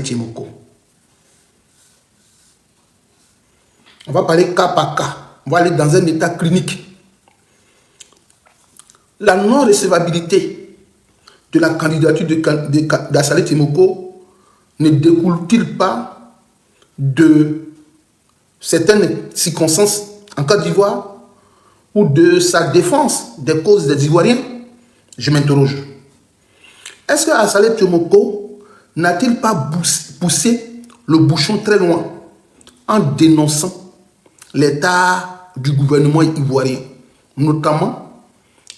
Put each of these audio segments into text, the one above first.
Tchimoko. On va parler cas par cas. On va aller dans un état clinique. La non-recevabilité de la candidature d'Assalé Tchimoko ne découle-t-il pas de certaines circonstances en Côte d'Ivoire ou de sa défense des causes des Ivoiriens? Je m'interroge. Est-ce que Assalé Tchimoko n'a-t-il pas poussé le bouchon très loin en dénonçant l'état du gouvernement ivoirien, notamment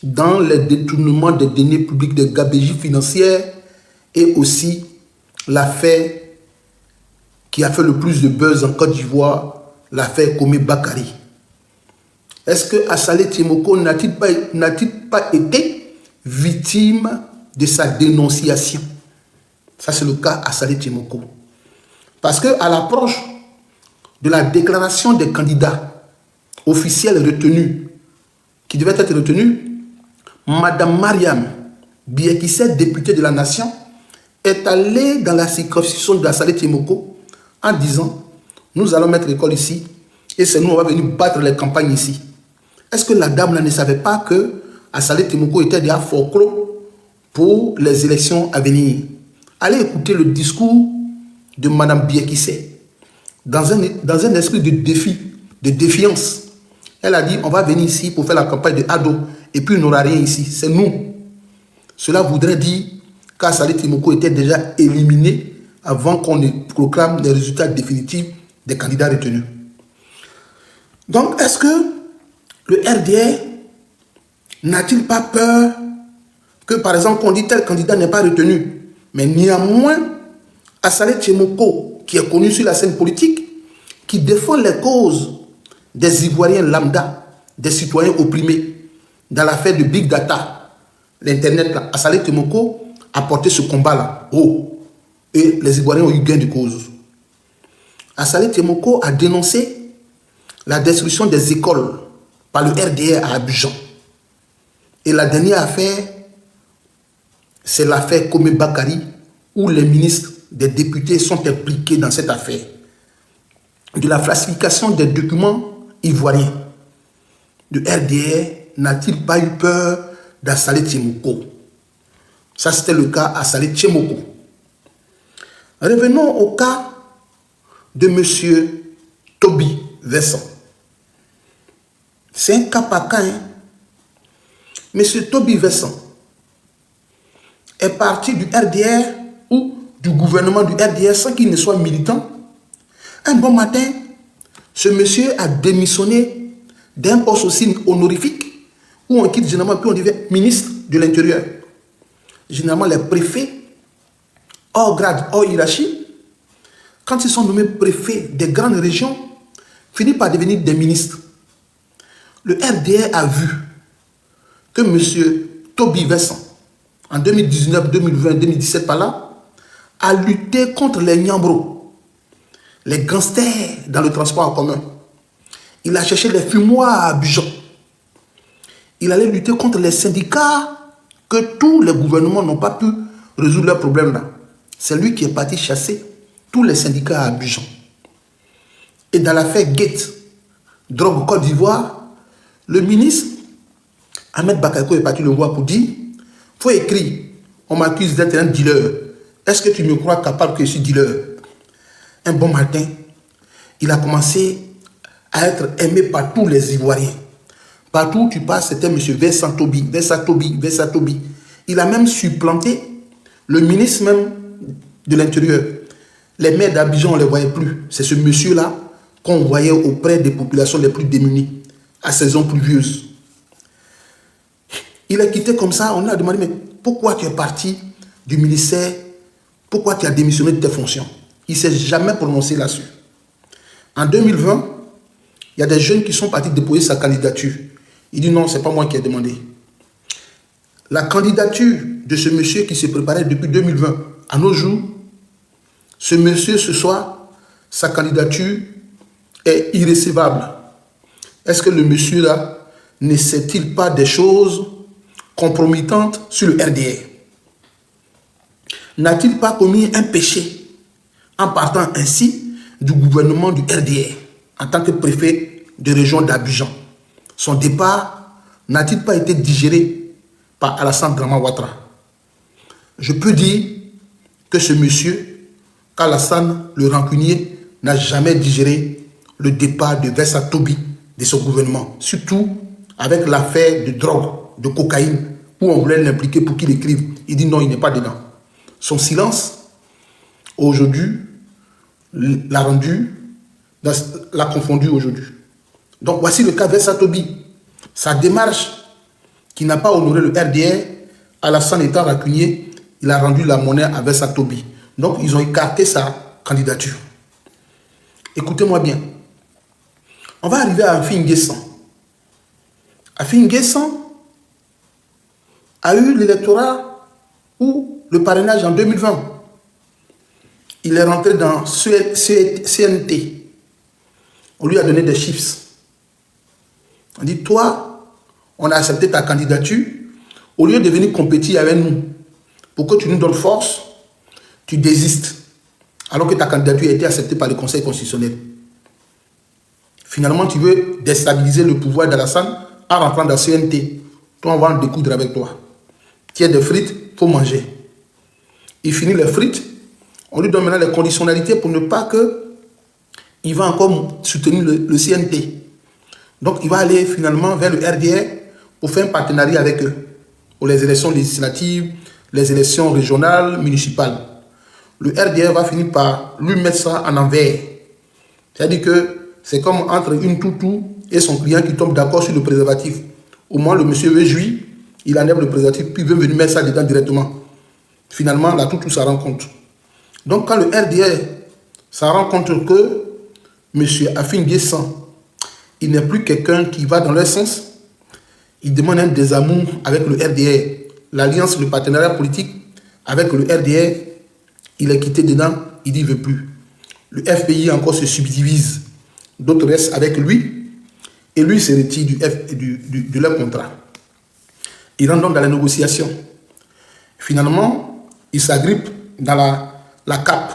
dans les détournements des deniers publics de gabegie financière et aussi l'affaire qui a fait le plus de buzz en Côte d'Ivoire, l'affaire Komé Bakary? Est-ce que Assalé Tchimoko n'a-t-il pas été victime de sa dénonciation? Ça, c'est le cas Assalé Tchimoko. Parce qu'à l'approche de la déclaration des candidats officiels retenus, qui devaient être retenus, Madame Mariam Biekissé, députée de la Nation, est allée dans la circonscription d'Assalé Tchimoko en disant « Nous allons mettre l'école ici et c'est nous, on va venir battre les campagnes ici ». Est-ce que la dame là ne savait pas que Assalé Tchimoko était déjà fort clos pour les élections à venir? Allez écouter le discours de Madame Biekissé. Dans un esprit de défi, de défiance. Elle a dit, on va venir ici pour faire la campagne de Ado, et puis il n'y aura rien ici, c'est nous. Cela voudrait dire qu'Assalé Tchimoko était déjà éliminé avant qu'on ne proclame les résultats définitifs des candidats retenus. Donc, est-ce que le RDR n'a-t-il pas peur que, par exemple, qu'on dit tel candidat n'est pas retenu, mais néanmoins, Assalé Tchimoko, qui est connu sur la scène politique, qui défend les causes des Ivoiriens lambda, des citoyens opprimés, dans l'affaire de Big Data, l'Internet, Assalé Tchimoko a porté ce combat-là haut. Et les Ivoiriens ont eu gain de cause. Assalé Tchimoko a dénoncé la destruction des écoles par le RDR à Abidjan. Et la dernière affaire, c'est l'affaire Komé Bakary, où les ministres des députés sont impliqués dans cette affaire de la falsification des documents ivoiriens. Le RDR n'a-t-il pas eu peur d'Assalé Tchimoko? Ça, c'était le cas Assalé Tchimoko. Revenons au cas de M. Toby Vincent. C'est un cas par cas. M. Toby Vincent est parti du RDR ou du gouvernement du RDR sans qu'il ne soit militant. Un bon matin, ce monsieur a démissionné d'un poste aussi honorifique où on quitte généralement puis on devient ministre de l'Intérieur. Généralement, les préfets, hors grade, hors hiérarchie, quand ils sont nommés préfets des grandes régions, finissent par devenir des ministres. Le RDR a vu que M. Toby Vincent, en 2019, 2020, 2017 par là, a lutté contre les Niambro, les gangsters dans le transport en commun. Il a cherché les fumoirs à Abidjan. Il allait lutter contre les syndicats que tous les gouvernements n'ont pas pu résoudre leurs problèmes là. C'est lui qui est parti chasser tous les syndicats à Abidjan. Et dans l'affaire Gate, drogue au Côte d'Ivoire, le ministre Ahmed Bakayoko est parti le voir pour dire, il faut écrire, on m'accuse d'être un dealer. Est-ce que tu me crois capable que je suis dealer? Un bon matin, il a commencé à être aimé par tous les Ivoiriens. Partout où tu passes, c'était M. Vincent Toby, Vincent Toby, Vincent Toby. Il a même supplanté le ministre même de l'Intérieur. Les maires d'Abidjan, on ne les voyait plus. C'est ce monsieur-là qu'on voyait auprès des populations les plus démunies, à saison pluvieuse. Il a quitté comme ça, on lui a demandé, mais pourquoi tu es parti du ministère? Pourquoi tu as démissionné de tes fonctions? Il ne s'est jamais prononcé là-dessus. En 2020, il y a des jeunes qui sont partis déposer sa candidature. Il dit non, ce n'est pas moi qui ai demandé. La candidature de ce monsieur qui se préparait depuis 2020 à nos jours, ce monsieur ce soir, sa candidature est irrécevable. Est-ce que le monsieur là ne sait-il pas des choses compromettantes sur le RDR? N'a-t-il pas commis un péché en partant ainsi du gouvernement du RDR en tant que préfet de région d'Abidjan. Son départ n'a-t-il pas été digéré par Alassane Draman Ouattara? Je peux dire que ce monsieur, qu'Alassane le rancunier, n'a jamais digéré le départ de Versa Tobi de son gouvernement, surtout avec l'affaire de drogue, de cocaïne, où on voulait l'impliquer pour qu'il écrive. Il dit non, il n'est pas dedans. Son silence, aujourd'hui, l'a rendu, l'a confondu aujourd'hui. Donc voici le cas Versa Tobi. Sa démarche qui n'a pas honoré le RDR, Alassane étant rancunier, il a rendu la monnaie à Versa Tobi. Donc ils ont écarté sa candidature. Écoutez-moi bien. On va arriver à Afin N'Guessan. Afin N'Guessan a eu l'électorat ou le parrainage en 2020. Il est rentré dans CNT. On lui a donné des chiffres. On dit, toi, on a accepté ta candidature. Au lieu de venir compétir avec nous, pour que tu nous donnes force, tu désistes. Alors que ta candidature a été acceptée par le Conseil constitutionnel. Finalement, tu veux déstabiliser le pouvoir d'Alassane en rentrant dans CNT. Toi, on va en découdre avec toi. Tu as des frites, il faut manger. Il finit les frites. On lui donne maintenant les conditionnalités pour ne pas que il va encore soutenir le CNT. Donc, il va aller finalement vers le RDR pour faire un partenariat avec eux pour les élections législatives, les élections régionales, municipales. Le RDR va finir par lui mettre ça en envers. C'est-à-dire que c'est comme entre une toutou et son client qui tombe d'accord sur le préservatif. Au moins, le monsieur veut jouir, il enlève le préservatif, puis il veut venir mettre ça dedans directement. Finalement, la toutou, ça rend compte. Donc, quand le RDR, ça rend compte que M. Afin N'Guessan, il n'est plus quelqu'un qui va dans leur sens, il demande un désamour avec le RDR. L'alliance, le partenariat politique avec le RDR, il est quitté dedans, il dit qu'il ne veut plus. Le FPI encore se subdivise. D'autres restent avec lui, et lui se retire de leur contrat. Il rentre donc dans les négociations. Finalement, il s'agrippe dans la CAP.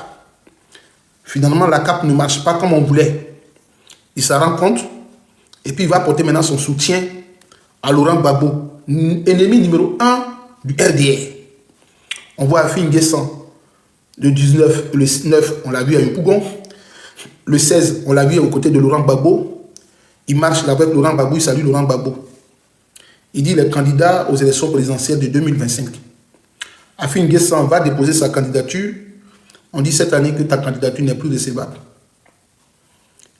Finalement, la CAP ne marche pas comme on voulait. Il s'en rend compte, et puis il va apporter maintenant son soutien à Laurent Gbagbo, ennemi numéro 1 du RDR. On voit Afin N'Guessan, le 19, le 9, on l'a vu à Yopougon. Le 16, on l'a vu aux côtés de Laurent Gbagbo. Il marche là avec Laurent Gbagbo, il salue Laurent Gbagbo. Il dit qu'il est candidat aux élections présidentielles de 2025. Afin N'Guessan va déposer sa candidature. On dit cette année que ta candidature n'est plus recevable.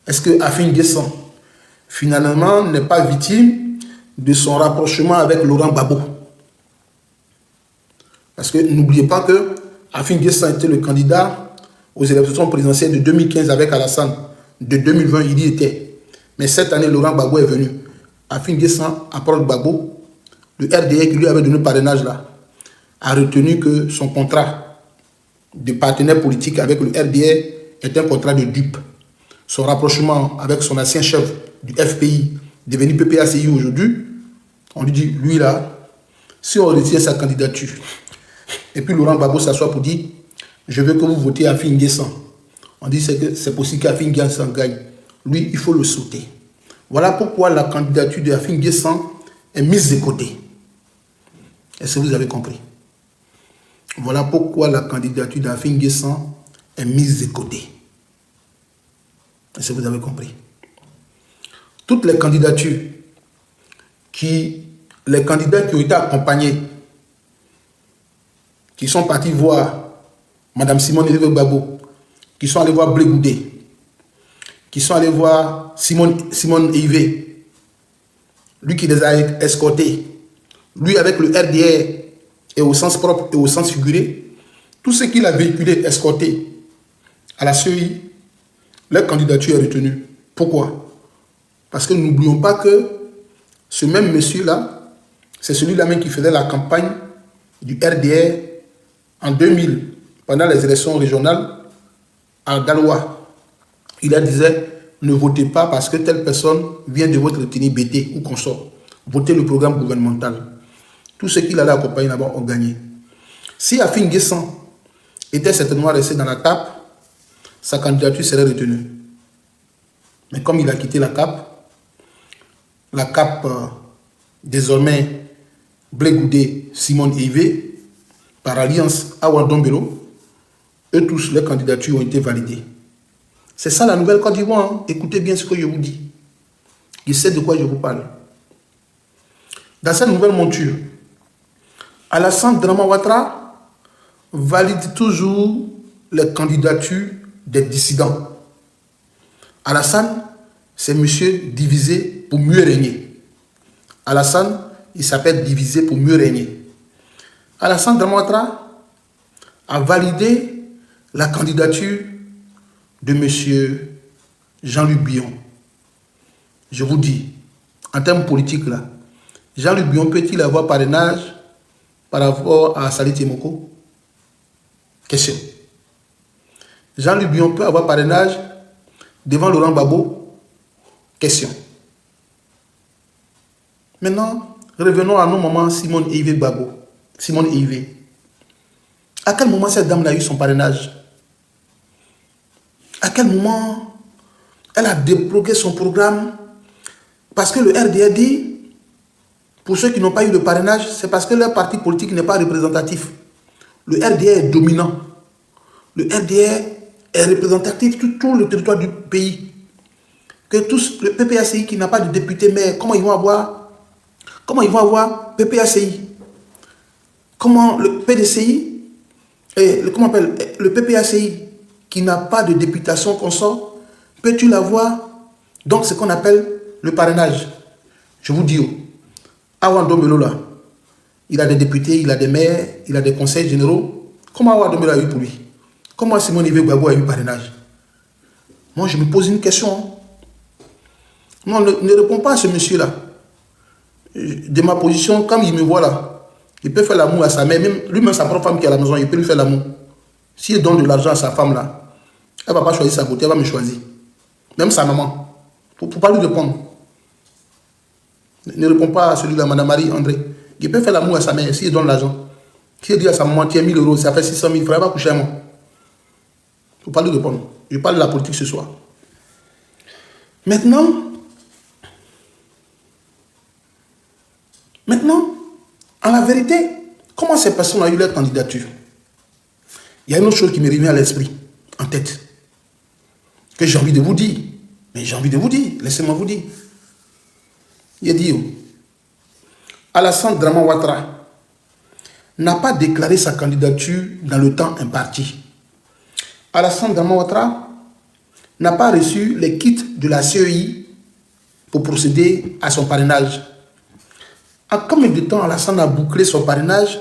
Est-ce que Afin N'Guessan, finalement, n'est pas victime de son rapprochement avec Laurent Gbagbo? Parce que n'oubliez pas que Afin N'Guessan était le candidat aux élections présidentielles de 2015 avec Alassane. De 2020, il y était. Mais cette année, Laurent Gbagbo est venu. Afin N'Guessan approche Gbagbo. Le RDR qui lui avait donné le parrainage là a retenu que son contrat de partenaire politique avec le RDR est un contrat de dupe. Son rapprochement avec son ancien chef du FPI, devenu PPACI aujourd'hui, on lui dit, lui là, si on retire sa candidature, et puis Laurent Gbagbo s'assoit pour dire, je veux que vous votez Afin N'Guessan. On dit que c'est possible qu'Afin N'Guessan gagne. Lui, il faut le sauter. Voilà pourquoi la candidature d'Afin N'Guessan est mise de côté. Est-ce que vous avez compris? Voilà pourquoi la candidature d'Afin N'Guessan est mise de côté. Est-ce que vous avez compris? Toutes les candidatures les candidats qui ont été accompagnés, qui sont partis voir Mme Simone Gbagbo, qui sont allés voir Blé Goudé, qui sont allés voir Simone Ivé, lui qui les a escortés, lui avec le RDR, et au sens propre et au sens figuré, tout ce qu'il a véhiculé, escorté à la CEI, leur candidature est retenue. Pourquoi? Parce que n'oublions pas que ce même monsieur-là, c'est celui-là même qui faisait la campagne du RDR en 2000, pendant les élections régionales à Galois. Il leur disait, ne votez pas parce que telle personne vient de votre ethnie BT ou consort. Votez le programme gouvernemental. Tout ce qu'il allait accompagner là-bas ont gagné. Si Afin N'Guessan était certainement resté dans la table, sa candidature serait retenue. Mais comme il a quitté la CAP désormais Blé Goudé, Simone Yvé, par alliance Awa Dombelo, eux tous, leurs candidatures ont été validées. C'est ça la nouvelle Côte d'Ivoire. Hein? Écoutez bien ce que je vous dis. Je sais de quoi je vous parle. Dans cette nouvelle monture, Alassane Dramane Ouattara valide toujours les candidatures des dissidents. Alassane, c'est monsieur divisé pour mieux régner. Alassane, il s'appelle divisé pour mieux régner. Alassane Dramane Ouattara a validé la candidature de monsieur Jean-Luc Bion. Je vous dis, en termes politiques là, Jean-Luc Bion peut-il avoir parrainage par rapport à Saleh Timoko? Question. Jean-Luc Bion peut avoir parrainage devant Laurent Gbagbo? Question. Maintenant, revenons à nos mamans Simone Yvé Gbagbo. Simone Yvé. À quel moment cette dame a eu son parrainage? À quel moment elle a débloqué son programme? Parce que le RDA dit, pour ceux qui n'ont pas eu le parrainage, c'est parce que leur parti politique n'est pas représentatif. Le RDA est dominant. Le RDA est représentatif de tout le territoire du pays. Que tous, le PPACI qui n'a pas de député maire, comment ils vont avoir PPACI? Comment le PDCI, le PPACI qui n'a pas de députation consort, peux-tu l'avoir? Donc, ce qu'on appelle le parrainage. Je vous dis, Awa Dombelo là, il a des députés, il a des maires, il a des conseils généraux. Comment Awa Dombelo a eu pour lui? Comment Simone Yvé Gbagbo a eu parrainage? Moi, je me pose une question. Non, ne réponds pas à ce monsieur-là. De ma position, comme il me voit là, il peut faire l'amour à sa mère, même lui-même sa propre femme qui est à la maison, il peut lui faire l'amour. S'il donne de l'argent à sa femme là, elle ne va pas choisir sa beauté, elle va me choisir. Même sa maman. Pour ne pas lui répondre. Ne réponds pas à celui-là, Madame Marie-André. Il peut faire l'amour à sa mère s'il donne l'argent. S'il dit à sa maman, tiens 1000 euros, ça fait 600 000 francs, elle va coucher à moi. Il ne faut pas lui répondre. Je parle de la politique ce soir. Maintenant, en la vérité, comment ces personnes ont eu leur candidature? Il y a une autre chose qui me revient à l'esprit, en tête, que j'ai envie de vous dire. Mais j'ai envie de vous dire, laissez-moi vous dire. Il a dit, Alassane Dramane Ouattara n'a pas déclaré sa candidature dans le temps imparti. Alassane Dramane Ouattara n'a pas reçu les kits de la CEI pour procéder à son parrainage. À combien de temps Alassane a bouclé son parrainage?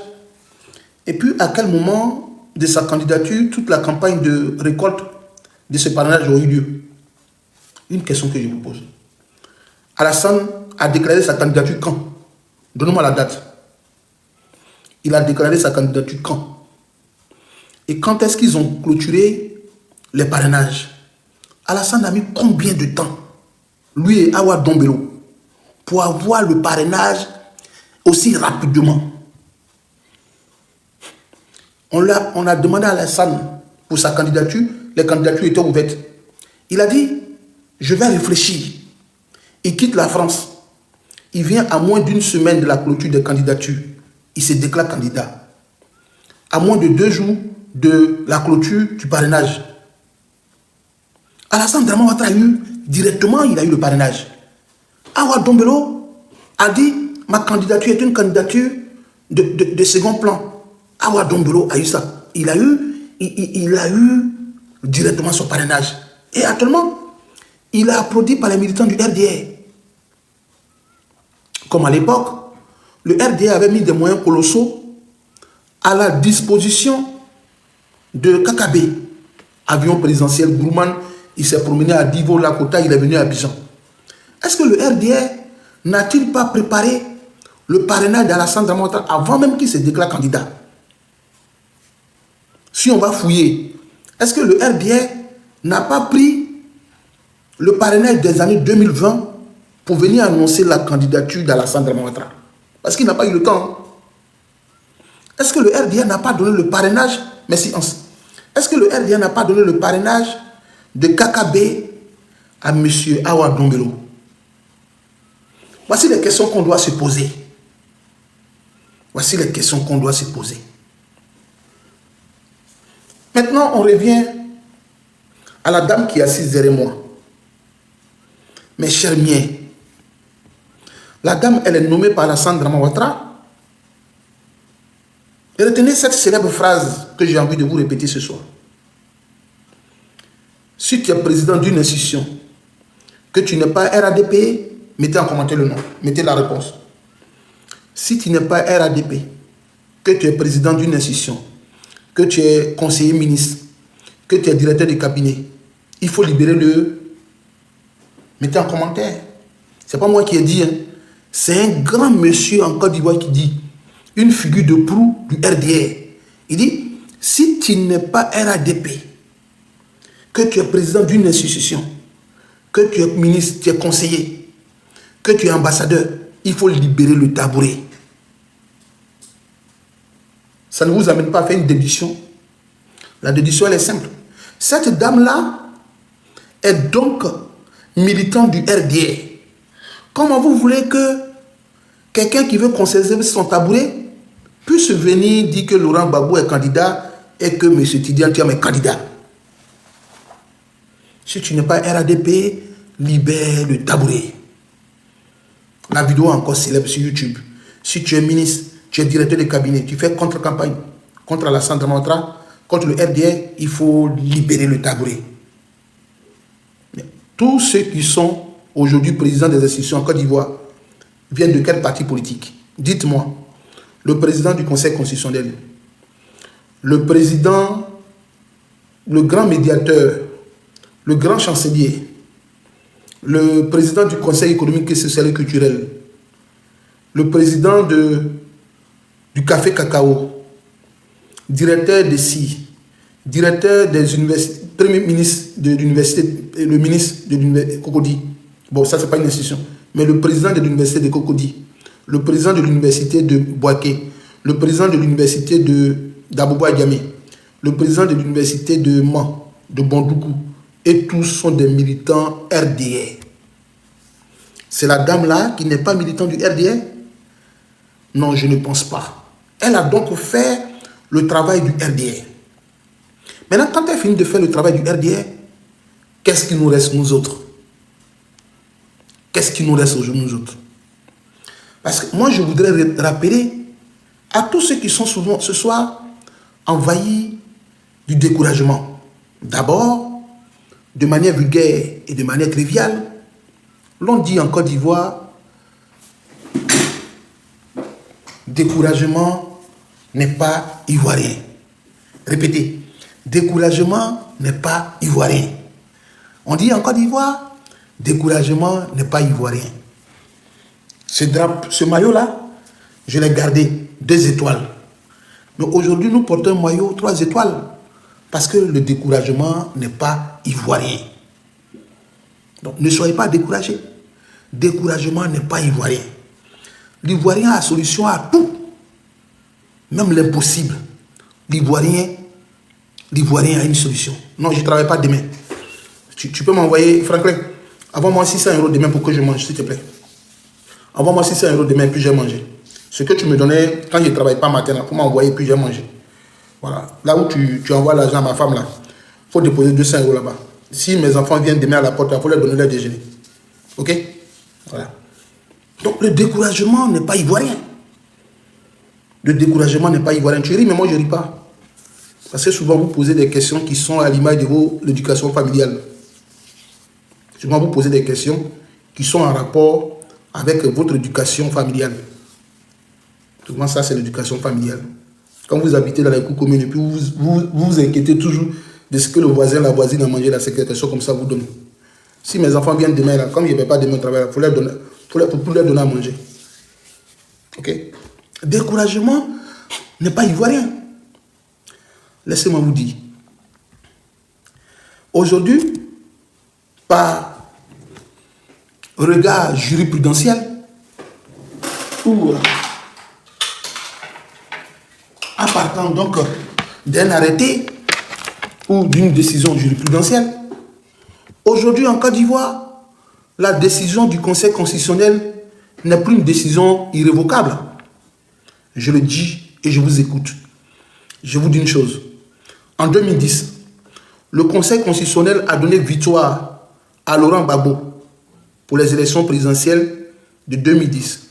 Et puis à quel moment de sa candidature toute la campagne de récolte de ce parrainage a eu lieu? Une question que je vous pose. Alassane a déclaré sa candidature quand? Donnez-moi la date. Il a déclaré sa candidature quand? Et quand est-ce qu'ils ont clôturé les parrainages? Alassane a mis combien de temps, lui et Awa Dombelo, pour avoir le parrainage aussi rapidement? On a demandé à Alassane pour sa candidature, les candidatures étaient ouvertes. Il a dit, je vais réfléchir. Il quitte la France. Il vient à moins d'une semaine de la clôture des candidatures. Il se déclare candidat. À moins de 2 jours de la clôture du parrainage. Alassane Dramane Ouattara a eu directement, il a eu le parrainage. Awa Dombelo a dit, ma candidature est une candidature de second plan. Awa Dombelo a eu ça. Il a eu directement son parrainage. Et actuellement, il est applaudi par les militants du RDA. Comme à l'époque, le RDA avait mis des moyens colossaux à la disposition de KKB. Avion présidentiel, Grumman, il s'est promené à Divo, Lakota, il est venu à Abidjan. Est-ce que le RDA n'a-t-il pas préparé le parrainage d'Alassane Dramane Ouattara avant même qu'il se déclare candidat? Si on va fouiller, est-ce que le RDA n'a pas pris le parrainage des années 2020 pour venir annoncer la candidature d'Alassane Dramane Ouattara? Parce qu'il n'a pas eu le temps. Est-ce que le RDA n'a pas donné le parrainage? Merci, Hans. Est-ce que le RDA n'a pas donné le parrainage de KKB à M. Awa Dombelo. Voici les questions qu'on doit se poser. Voici les questions qu'on doit se poser. Maintenant, on revient à la dame qui est assise derrière moi. Mes chers miens, la dame, elle est nommée par Alassane Dramane Ouattara. Et retenez cette célèbre phrase que j'ai envie de vous répéter ce soir. Si tu es président d'une institution, que tu n'es pas RADP, mettez en commentaire le nom, mettez la réponse. Si tu n'es pas RADP, que tu es président d'une institution, que tu es conseiller ministre, que tu es directeur de cabinet, il faut libérer le... Mettez en commentaire. Ce n'est pas moi qui ai dit. Hein. C'est un grand monsieur en Côte d'Ivoire qui dit, une figure de proue du RDR. Il dit, si tu n'es pas RADP, que tu es président d'une institution, que tu es ministre, tu es conseiller, que tu es ambassadeur, il faut libérer le tabouret. Ça ne vous amène pas à faire une déduction. La déduction, elle est simple. Cette dame-là est donc militante du RDR. Comment vous voulez que quelqu'un qui veut conserver son tabouret puisse venir dire que Laurent Gbagbo est candidat et que M. Tidiane Thiam est candidat? Si tu n'es pas RADP, libère le tabouret. La vidéo est encore célèbre sur YouTube. Si tu es ministre, tu es directeur de cabinet, tu fais contre-campagne contre Alassane Dramane Ouattara, contre le RDR, il faut libérer le tabouret. Mais tous ceux qui sont aujourd'hui présidents des institutions en Côte d'Ivoire viennent de quel parti politique? Dites-moi. Le président du Conseil constitutionnel, le président, le grand médiateur, le grand chancelier, le président du Conseil économique et social et culturel, le président du Café Cacao, directeur des CI, directeur des universités, premier ministre de l'université, le ministre de l'université Cocody. Bon, ça, c'est pas une institution. Mais le président de l'université de Cocody, le président de l'université de Boaké, le président de l'université d'Abouba Diamé, le président de l'université de Man, de Bondoukou, et tous sont des militants RDR. C'est la dame-là qui n'est pas militante du RDR? Non, je ne pense pas. Elle a donc fait le travail du RDR. Maintenant, quand elle finit de faire le travail du RDR, qu'est-ce qui nous reste, nous autres? Qu'est-ce qui nous reste aujourd'hui, nous autres? Parce que moi, je voudrais rappeler à tous ceux qui sont souvent ce soir envahis du découragement. D'abord, de manière vulgaire et de manière triviale, l'on dit en Côte d'Ivoire, découragement n'est pas ivoirien. Répétez, découragement n'est pas ivoirien. On dit en Côte d'Ivoire, découragement n'est pas ivoirien. Ce maillot-là, je l'ai gardé 2 étoiles. Mais aujourd'hui, nous portons un maillot 3 étoiles. Parce que le découragement n'est pas ivoirien. Donc, ne soyez pas découragés. Découragement n'est pas ivoirien. L'ivoirien a solution à tout. Même l'impossible. L'ivoirien a une solution. Non, je ne travaille pas demain. Tu peux m'envoyer, Franklin, envoie-moi 600 € demain pour que je mange, s'il te plaît. Envoie-moi 600 € demain, puis j'ai mangé. Ce que tu me donnais quand je ne travaille pas matin, pour m'envoyer, puis j'ai mangé. Voilà. Là où tu envoies l'argent à ma femme, là, il faut déposer 200 € là-bas. Si mes enfants viennent demain à la porte, il faut leur donner leur déjeuner. Ok? Voilà. Donc le découragement n'est pas ivoirien. Le découragement n'est pas ivoirien. Tu ris, mais moi je ne ris pas. Parce que souvent vous posez des questions qui sont à l'image de l'éducation familiale. Souvent vous posez des questions qui sont en rapport avec votre éducation familiale. Souvent ça c'est l'éducation familiale. Quand vous habitez dans les cours communes et puis vous inquiétez toujours de ce que le voisin, la voisine a mangé, la sécrétation comme ça vous donne. Si mes enfants viennent demain, là, comme il n'y avait pas demain au travail, il faut leur donner à manger. Ok? Découragement n'est pas ivoirien. Laissez-moi vous dire. Aujourd'hui, par regard jurisprudentiel, ou en partant donc d'un arrêté ou d'une décision jurisprudentielle, Aujourd'hui, en Côte d'Ivoire, la décision du Conseil constitutionnel n'est plus une décision irrévocable. Je le dis et je vous écoute. Je vous dis une chose. En 2010, le Conseil constitutionnel a donné victoire à Laurent Gbagbo pour les élections présidentielles de 2010.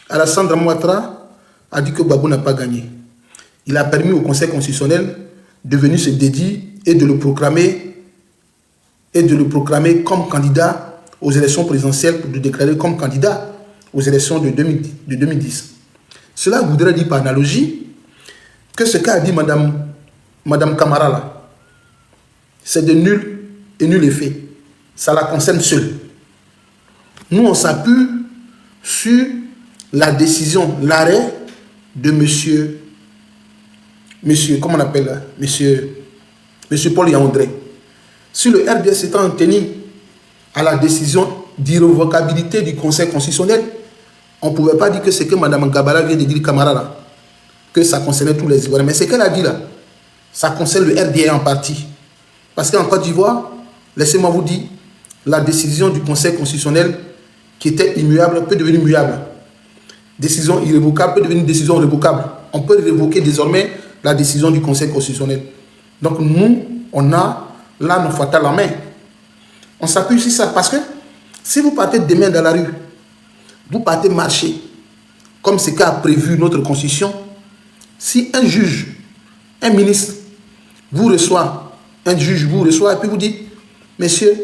Alassane Dramane Ouattara a dit que Gbagbo n'a pas gagné. Il a permis au Conseil constitutionnel de venir se dédier et de le proclamer comme candidat aux élections présidentielles, pour le déclarer comme candidat aux élections de 2010. Cela voudrait dire par analogie que ce qu'a dit Madame Camara là, c'est de nul et nul effet. Ça la concerne seule. Nous, on s'appuie sur la décision, l'arrêt de monsieur, comment on appelle là, monsieur Paul Yaoundé. Si le RDS s'étant tenu à la décision d'irrévocabilité du Conseil constitutionnel, on ne pouvait pas dire que c'est que Mme Gabara vient de dire Camara là, que ça concernait tous les Ivoiriens. Mais ce qu'elle a dit là, ça concerne le RDA en partie. Parce qu'en Côte d'Ivoire, laissez-moi vous dire, la décision du Conseil constitutionnel qui était immuable peut devenir muable. Décision irrévocable peut devenir décision révocable. On peut révoquer désormais la décision du Conseil constitutionnel. Donc nous, on a l'arme fatale en main. On s'appuie sur ça parce que si vous partez demain dans la rue, vous partez marcher, comme ce qu'a prévu notre Constitution, si un juge, un ministre vous reçoit, un juge vous reçoit et puis vous dit, monsieur,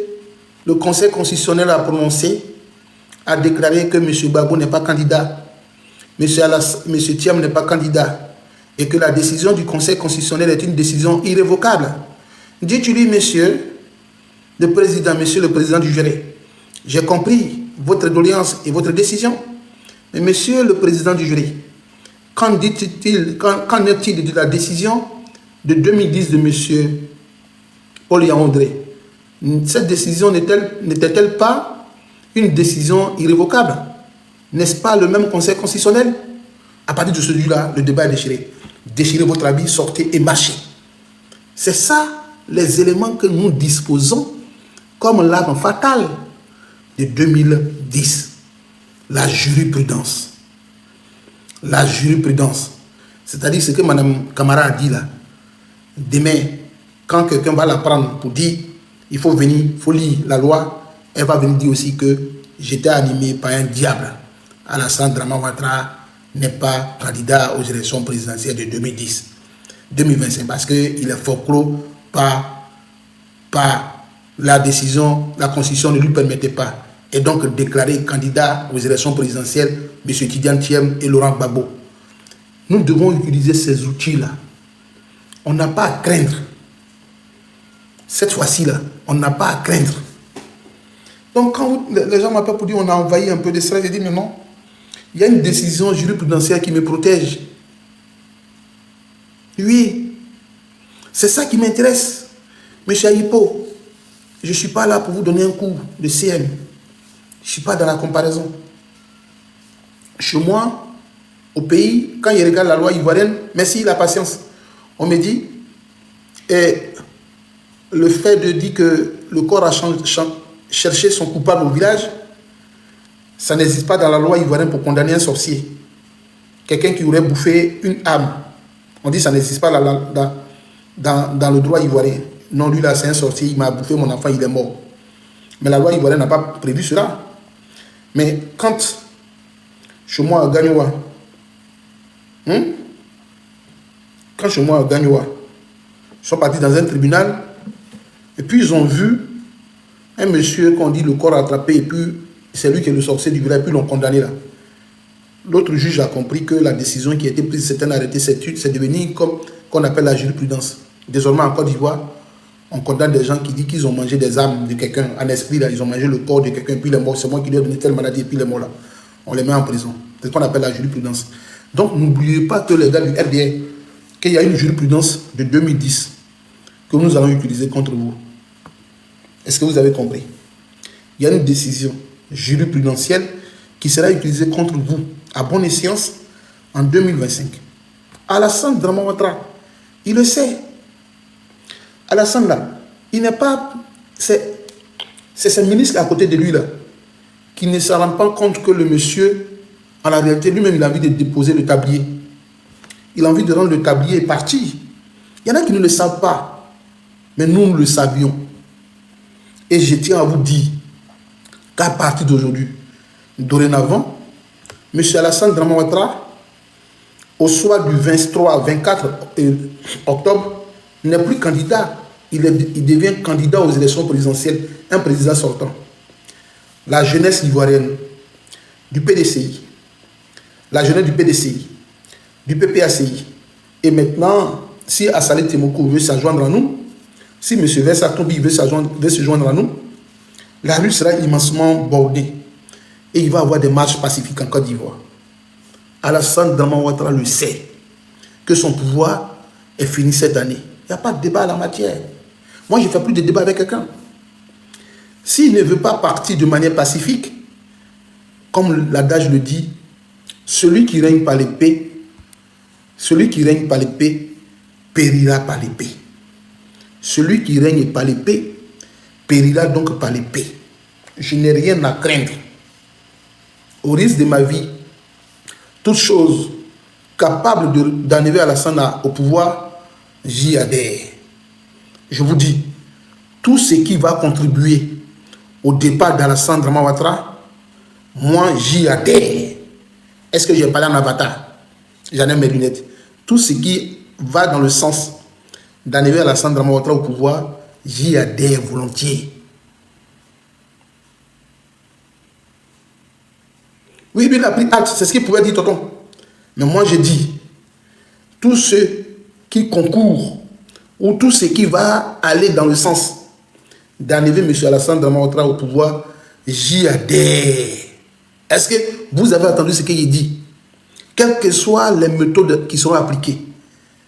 le Conseil constitutionnel a prononcé, a déclaré que M. Gbagbo n'est pas candidat, M. Thiam n'est pas candidat, et que la décision du Conseil constitutionnel est une décision irrévocable. Dites-lui, monsieur le président du jury, j'ai compris votre doléance et votre décision, mais monsieur le président du jury, qu'en est-il de la décision de 2010 de monsieur Paul Yaoundé? Cette décision n'était-elle pas une décision irrévocable? N'est-ce pas le même Conseil constitutionnel? À partir de celui-là, le débat est déchiré. Déchirez votre habit, sortez et marchez. C'est ça les éléments que nous disposons comme l'arme fatale de 2010. La jurisprudence. La jurisprudence. C'est-à-dire ce que Mme Camara a dit là. Demain, quand quelqu'un va la prendre pour dire il faut venir, il faut lire la loi, elle va venir dire aussi que j'étais animé par un diable. Alassane Dramane Ouattara n'est pas candidat aux élections présidentielles de 2025 parce qu'il est forclos par la décision, la Constitution ne lui permettait pas. Et donc déclaré candidat aux élections présidentielles, M. Tidjane Thiam et Laurent Gbagbo. Nous devons utiliser ces outils-là. On n'a pas à craindre. Cette fois-ci-là, on n'a pas à craindre. Donc quand les gens m'appellent pour dire on a envahi un peu de stress, je dis mais non, il y a une décision jurisprudentielle qui me protège. Oui, c'est ça qui m'intéresse. Monsieur Ayipo, je ne suis pas là pour vous donner un cours de CM. Je ne suis pas dans la comparaison. Chez moi, au pays, quand il regarde la loi ivoirienne, merci la patience, on me dit, et le fait de dire que le corps a cherché son coupable au village, ça n'existe pas dans la loi ivoirienne pour condamner un sorcier. Quelqu'un qui aurait bouffé une âme. On dit que ça n'existe pas dans le droit ivoirien. Non, lui là, c'est un sorcier, il m'a bouffé mon enfant, il est mort. Mais la loi ivoirienne n'a pas prévu cela. Mais quand, chez moi à Gagnoua, ils sont partis dans un tribunal, et puis ils ont vu un monsieur qu'on dit le corps attrapé, et puis c'est lui qui est le sorcier du village, et puis ils l'ont condamné là. L'autre juge a compris que la décision qui a été prise, c'est un arrêté, c'est devenu comme qu'on appelle la jurisprudence. Désormais en Côte d'Ivoire, on condamne des gens qui disent qu'ils ont mangé des âmes de quelqu'un, en esprit là, ils ont mangé le corps de quelqu'un, puis il est mort, c'est moi qui lui ai donné telle maladie, et puis il est mort là. On les met en prison. C'est ce qu'on appelle la jurisprudence. Donc n'oubliez pas que les gars du RDA, qu'il y a une jurisprudence de 2010 que nous allons utiliser contre vous. Est-ce que vous avez compris? Il y a une décision jurisprudentielle qui sera utilisée contre vous à bonne échéance en 2025. Alassane Dramane Ouattara, il le sait. Alassane là, il n'est pas C'est ce ministre à côté de lui là, qui ne se rend pas compte que le monsieur, en la réalité, lui-même, il a envie de déposer le tablier. Il a envie de rendre le tablier parti. Il y en a qui ne le savent pas, mais nous le savions. Et je tiens à vous dire qu'à partir d'aujourd'hui, dorénavant, M. Alassane Dramane Ouattara, au soir du 23-24 octobre, n'est plus candidat. Il devient candidat aux élections présidentielles, un président sortant. La jeunesse ivoirienne, du PDCI, la jeunesse du PDCI, du PPACI, et maintenant, si Assalé Temoko veut s'adjoindre à nous, si M. Versa Tombi veut se joindre à nous, la rue sera immensément bordée et il va y avoir des marches pacifiques en Côte d'Ivoire. Alassane Dramane Ouattara le sait que son pouvoir est fini cette année. Il n'y a pas de débat à la matière. Moi, je ne fais plus de débat avec quelqu'un. S'il ne veut pas partir de manière pacifique, comme l'adage le dit, celui qui règne par l'épée, périra par l'épée. Celui qui règne par l'épée, périra donc par l'épée. Je n'ai rien à craindre. Au risque de ma vie, toute chose capable d'enlever Alassane au pouvoir, j'y adhère. Je vous dis, tout ce qui va contribuer au départ d'Alassane Dramane Ouattara, moi j'y adhère. Est-ce que j'ai parlé en avatar? J'en ai mes lunettes. Tout ce qui va dans le sens d'enlever Alassane Dramane Ouattara au pouvoir, j'y adhère volontiers. Oui, il a pris acte, c'est ce qu'il pouvait dire, tonton. Mais moi, je dis, tout ce qui concourt ou tout ce qui va aller dans le sens d'enlever M. Alassane Dramane Ouattara au pouvoir, j'y adhère. Est-ce que vous avez entendu ce qu'il dit? Quelles que soient les méthodes qui seront appliquées,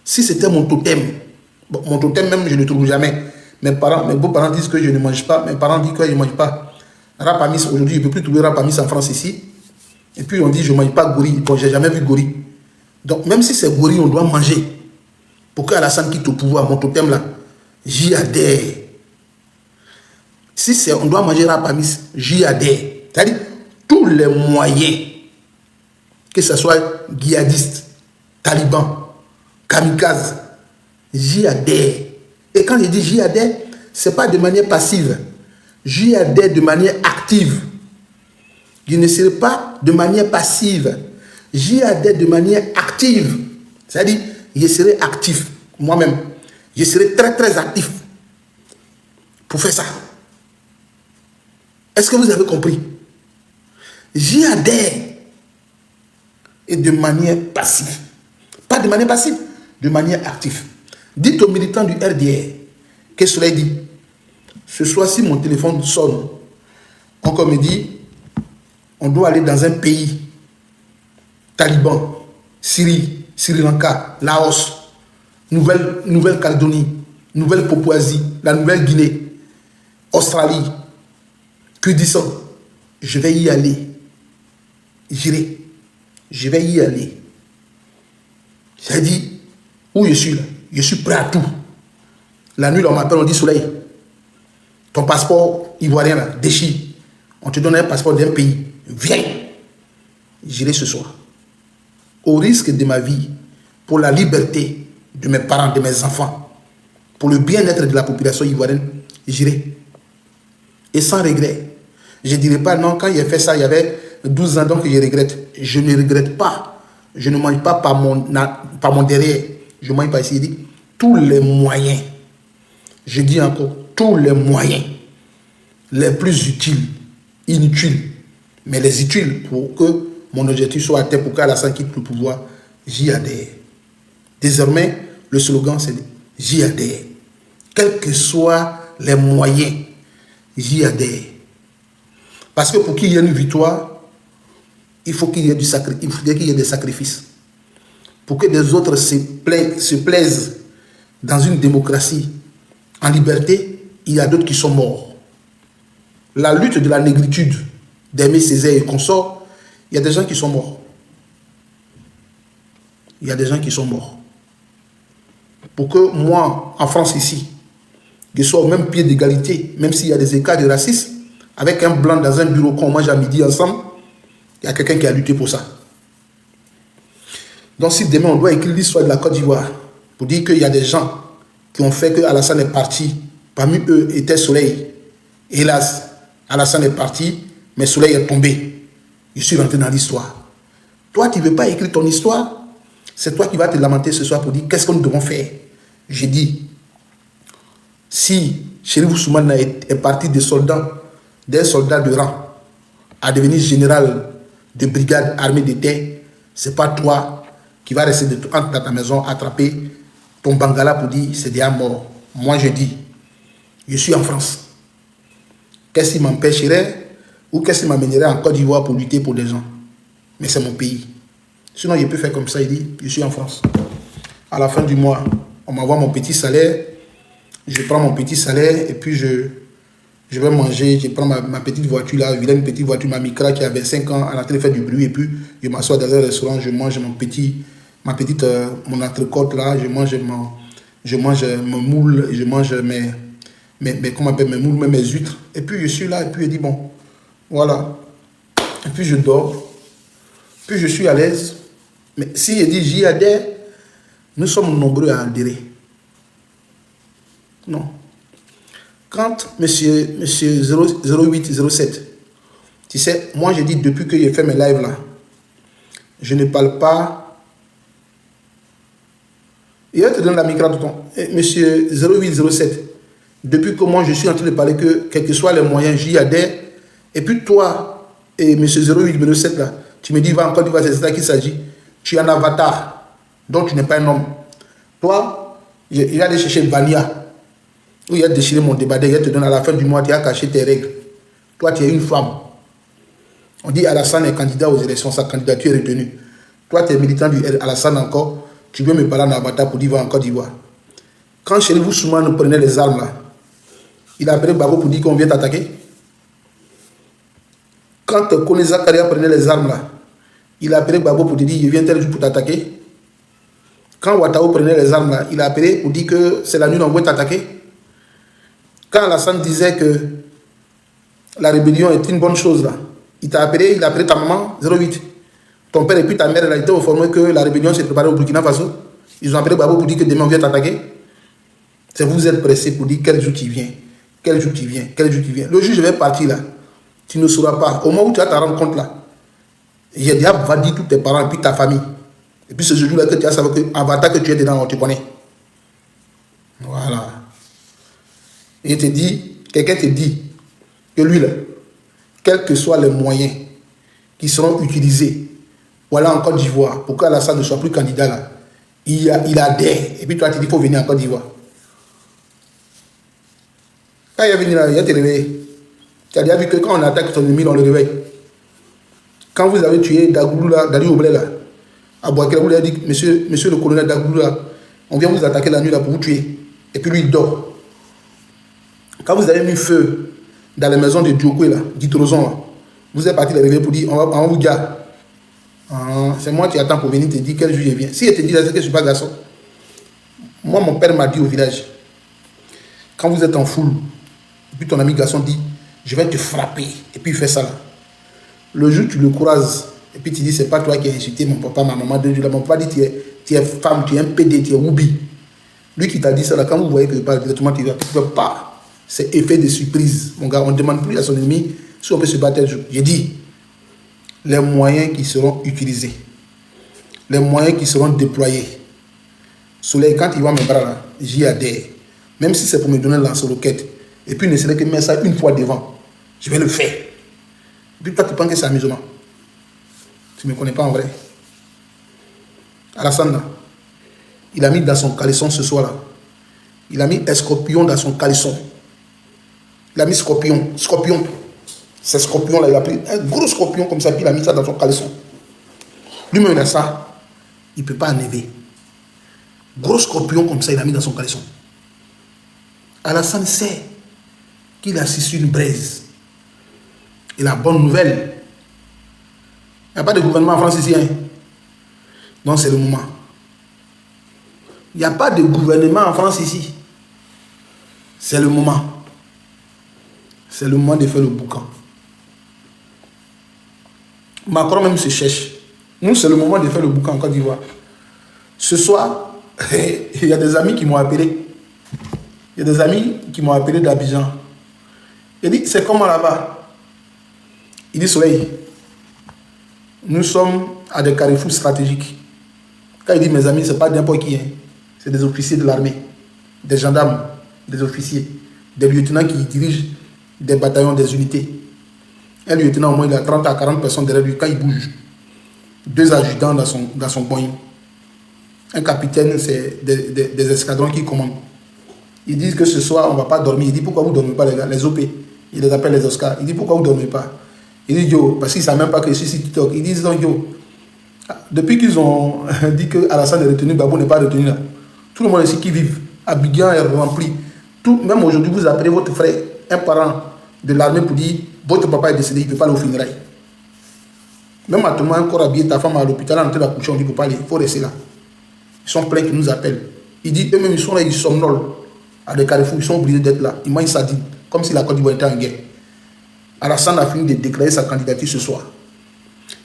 si c'était mon totem, bon, mon totem même, je ne le trouve jamais. Mes beaux-parents disent que je ne mange pas, mes parents disent que je ne mange pas. Rapamis, aujourd'hui, je ne peux plus trouver Rapamis en France ici. Et puis on dit je ne mange pas gorille. Bon, je n'ai jamais vu gorille. Donc même si c'est gorille, on doit manger. Pour que Alassane quitte au pouvoir, mon totem là, j'y adhère. Si on doit manger Rapamis, j'y adhère. C'est-à-dire tous les moyens, que ce soit djihadiste, taliban, kamikaze, j'y adhère. Et quand je dis j'y adhère, ce n'est pas de manière passive. J'y adhère de manière active. Je ne serai pas de manière passive. J'y adhère de manière active. C'est-à-dire, je serai actif moi-même. Je serai très très actif pour faire ça. Est-ce que vous avez compris? J'y adhère et de manière passive. Pas de manière passive, de manière active. Dites aux militants du RDR que cela dit. Ce soir, si mon téléphone sonne, on me dit, on doit aller dans un pays, Taliban, Syrie, Sri Lanka, Laos, Nouvelle-Calédonie, Nouvelle-Papouasie, la Nouvelle-Guinée, Australie, Kurdistan. Je vais y aller. J'irai. Je vais y aller. J'ai dit, où je suis là? Je suis prêt à tout. La nuit, on m'appelle, on dit Soleil, ton passeport ivoirien là, déchire. On te donne un passeport d'un pays. Viens. J'irai ce soir. Au risque de ma vie, pour la liberté de mes parents, de mes enfants, pour le bien-être de la population ivoirienne, j'irai. Et sans regret. Je ne dirai pas non, quand il a fait ça, il y avait 12 ans, donc je regrette. Je ne regrette pas. Je ne mange pas par mon derrière. Je ne mange pas ici. Il dit tous les moyens. Je dis encore, tous les moyens les plus utiles, inutiles, mais les utiles pour que mon objectif soit atteint, pour qu'Alassane quitte le pouvoir, j'y adhère. Désormais, le slogan c'est j'y adhère. Quels que soient les moyens, j'y adhère. Parce que pour qu'il y ait une victoire, il faut qu'il y ait des sacrifices. Pour que des autres se plaisent dans une démocratie en liberté, il y a d'autres qui sont morts. La lutte de la négritude d'Aimé Césaire et consorts, il y a des gens qui sont morts. Il y a des gens qui sont morts. Pour que moi, en France ici, qu'ils soient au même pied d'égalité, même s'il y a des écarts de racisme, avec un blanc dans un bureau qu'on mange à midi ensemble, il y a quelqu'un qui a lutté pour ça. Donc si demain on doit écrire l'histoire de la Côte d'Ivoire, pour dire qu'il y a des gens qui ont fait que Alassane est parti, parmi eux était Soleil. Hélas, Alassane est parti, mais Soleil est tombé. Je suis rentré dans l'histoire. Toi, tu ne veux pas écrire ton histoire, c'est toi qui vas te lamenter ce soir pour dire qu'est-ce que nous devons faire. J'ai dit, si Chérif Soumana est parti d'un soldat de rang à devenir général de brigade armée de terre, ce n'est pas toi qui vas rester dans ta maison attraper ton bangala pour dire c'est déjà mort. Moi je dis, je suis en France. Qu'est-ce qui m'empêcherait ou qu'est-ce qui m'amènerait en Côte d'Ivoire pour lutter pour des gens? Mais c'est mon pays. Sinon, je peux faire comme ça, il dit, je suis en France. À la fin du mois, on m'envoie mon petit salaire, je prends mon petit salaire et puis je vais manger, je prends ma petite voiture là, une petite voiture, ma Micra qui a 25 ans, elle a en train de faire du bruit et puis je m'assois dans un restaurant, je mange mon entrecôte là, je mange mon moule, je mange comment on appelle, mes moules, mes huîtres. Et puis je suis là et puis je dis bon, voilà. Et puis je dors, puis je suis à l'aise. Mais si je dis j'y adhère, nous sommes nombreux à adhérer. Non. Quand monsieur 0807, tu sais, moi je dis depuis que j'ai fait mes lives là, je ne parle pas. Il va te donner la micro de ton. Monsieur 0807, depuis que moi je suis en train de parler que quels que soient les moyens, j'y adhère. Et puis toi, et monsieur 0807 là, tu me dis va encore, c'est ça qu'il s'agit. Tu es un avatar, donc tu n'es pas un homme. Toi, il a allé chercher Vania, où il a déchiré mon débardeur, il te donne à la fin du mois, tu as caché tes règles. Toi, tu es une femme. On dit Alassane est candidat aux élections, sa candidature est retenue. Toi, tu es militant du Alassane encore, tu veux me parler en avatar pour dire va en Côte d'Ivoire. Quand Chérif Soumana prenait les armes là, il a appelé Babo pour dire qu'on vient t'attaquer. Quand Kone Zakaria prenait les armes là, il a appelé Babo pour te dire je viens tel jour pour t'attaquer. Quand Ouattao prenait les armes là, il a appelé pour dire que c'est la nuit on veut t'attaquer. Quand Alassane disait que la rébellion est une bonne chose là, il t'a appelé, il a appelé ta maman 08. Ton père et puis ta mère, elle a été informée que la rébellion s'est préparée au Burkina Faso. Ils ont appelé Babo pour dire que demain on vient t'attaquer. C'est vous êtes pressé pour dire quel jour tu viens, quel jour tu viens, quel jour tu viens. Le jour je vais partir là, tu ne sauras pas. Au moment où tu vas te rendre compte là, il y a déjà va dire tous tes parents et puis ta famille. Et puis ce jour-là que tu as savoir que avatar que tu es dedans, tu connais. Voilà. Et te dit, quelqu'un te dit que lui là, quels que soient les moyens qui seront utilisés, voilà en Côte d'Ivoire, pour qu'Alassane ne soit plus candidat là, il adhère. Et puis toi tu dis qu'il faut venir en Côte d'Ivoire. Quand il est venu là, il a te réveillé. Tu as déjà vu que quand on attaque son ennemi, on le réveille. Quand vous avez tué Dagoulou là, Dali Oblé là, à Boakela, vous lui avez dit, monsieur le colonel Dagoulou là, on vient vous attaquer la nuit là pour vous tuer. Et puis lui il dort. Quand vous avez mis feu dans les maisons de Diokwe là, d'Itrozon là, vous êtes parti les réveiller pour dire, on va vous dire, c'est moi qui attends pour venir te dire quel jour je viens. Si il te dit là, c'est que je ne suis pas garçon. Moi, mon père m'a dit au village, quand vous êtes en foule, et puis ton ami garçon dit, je vais te frapper. Et puis il fait ça là. Le jour où tu le croises, et puis tu dis, c'est pas toi qui as insulté mon papa, ma maman, deux jours là. Mon papa dit, tu es femme, tu es un PD, tu es Oubi. Lui qui t'a dit ça là, quand vous voyez que je parle directement, tu ne peux pas. C'est effet de surprise. Mon gars, on ne demande plus à son ennemi si on peut se battre un jour. J'ai dit, les moyens qui seront utilisés, les moyens qui seront déployés. Soleil, quand il voit mes bras là, j'y adhère. Même si c'est pour me donner un lance-roquette. Et puis, ne serait que mettre ça une fois devant. Je vais le faire. Et puis, toi, tu penses que c'est amusement. Tu ne me connais pas en vrai. Alassane, là, il a mis dans son caleçon ce soir là. Il a mis un scorpion dans son caleçon. Il a mis scorpion. Scorpion. C'est scorpion là, il a pris un gros scorpion comme ça, puis il a mis ça dans son caleçon. Lui-même, il a ça. Il ne peut pas enlever. Gros scorpion comme ça, il a mis dans son caleçon. Alassane sait qu'il a assis sur une braise. Et la bonne nouvelle, il n'y a pas de gouvernement en France ici. Hein? Donc c'est le moment. Il n'y a pas de gouvernement en France ici. C'est le moment. C'est le moment de faire le boucan. Macron même se cherche. Nous, c'est le moment de faire le boucan en Côte d'Ivoire. Ce soir, il y a des amis qui m'ont appelé. Il y a des amis qui m'ont appelé d'Abidjan. Il dit, c'est comment là-bas? Il dit, Soleil, nous sommes à des carrefours stratégiques. Quand il dit, mes amis, ce n'est pas n'importe qui. Hein. C'est des officiers de l'armée, des gendarmes, des officiers, des lieutenants qui dirigent des bataillons, des unités. Un lieutenant, au moins, il a 30 à 40 personnes derrière lui quand il bouge. 2 adjudants dans son coin. Un capitaine, c'est des escadrons qui commandent. Ils disent que ce soir, on ne va pas dormir. Il dit, pourquoi vous ne dormez pas, les gars? Les OP. Il les appelle les Oscars. Il dit, pourquoi vous ne dormez pas? Il dit, yo, parce qu'ils ne savent même pas que je suis sur TikTok. Ils disent, donc, yo, depuis qu'ils ont dit que Alassane est retenu, Babou n'est pas retenu là. Tout le monde ici qui vit, Abidjan est rempli. Même aujourd'hui, vous appelez votre frère, un parent de l'armée pour dire, votre papa est décédé, il ne peut pas aller au funérailles. Même à tout moment, encore habillé, ta femme à l'hôpital, en train d'accoucher, on dit, il ne peut pas aller, il faut rester là. Ils sont pleins qui nous appellent. Ils disent, eux-mêmes, ils sont là, ils somnolent. À des carrefours, ils sont obligés d'être là. Ils mangent sardine, comme si la Côte d'Ivoire était en guerre. Alassane a fini de déclarer sa candidature ce soir.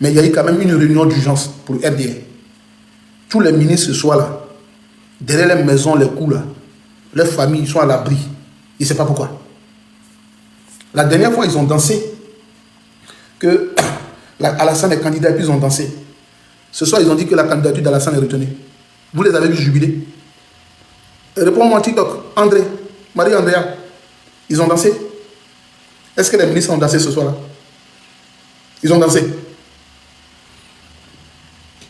Mais il y a eu quand même une réunion d'urgence pour RDR. Tous les ministres ce soir-là, derrière les maisons, les coups là, leurs familles, ils sont à l'abri. Ils ne savent pas pourquoi. La dernière fois, ils ont dansé. Que Alassane est candidat et puis ils ont dansé. Ce soir, ils ont dit que la candidature d'Alassane est retenue. Vous les avez vus jubiler. Réponds-moi TikTok. André, Marie-Andrea, ils ont dansé. Est-ce que les ministres ont dansé ce soir-là? Ils ont dansé.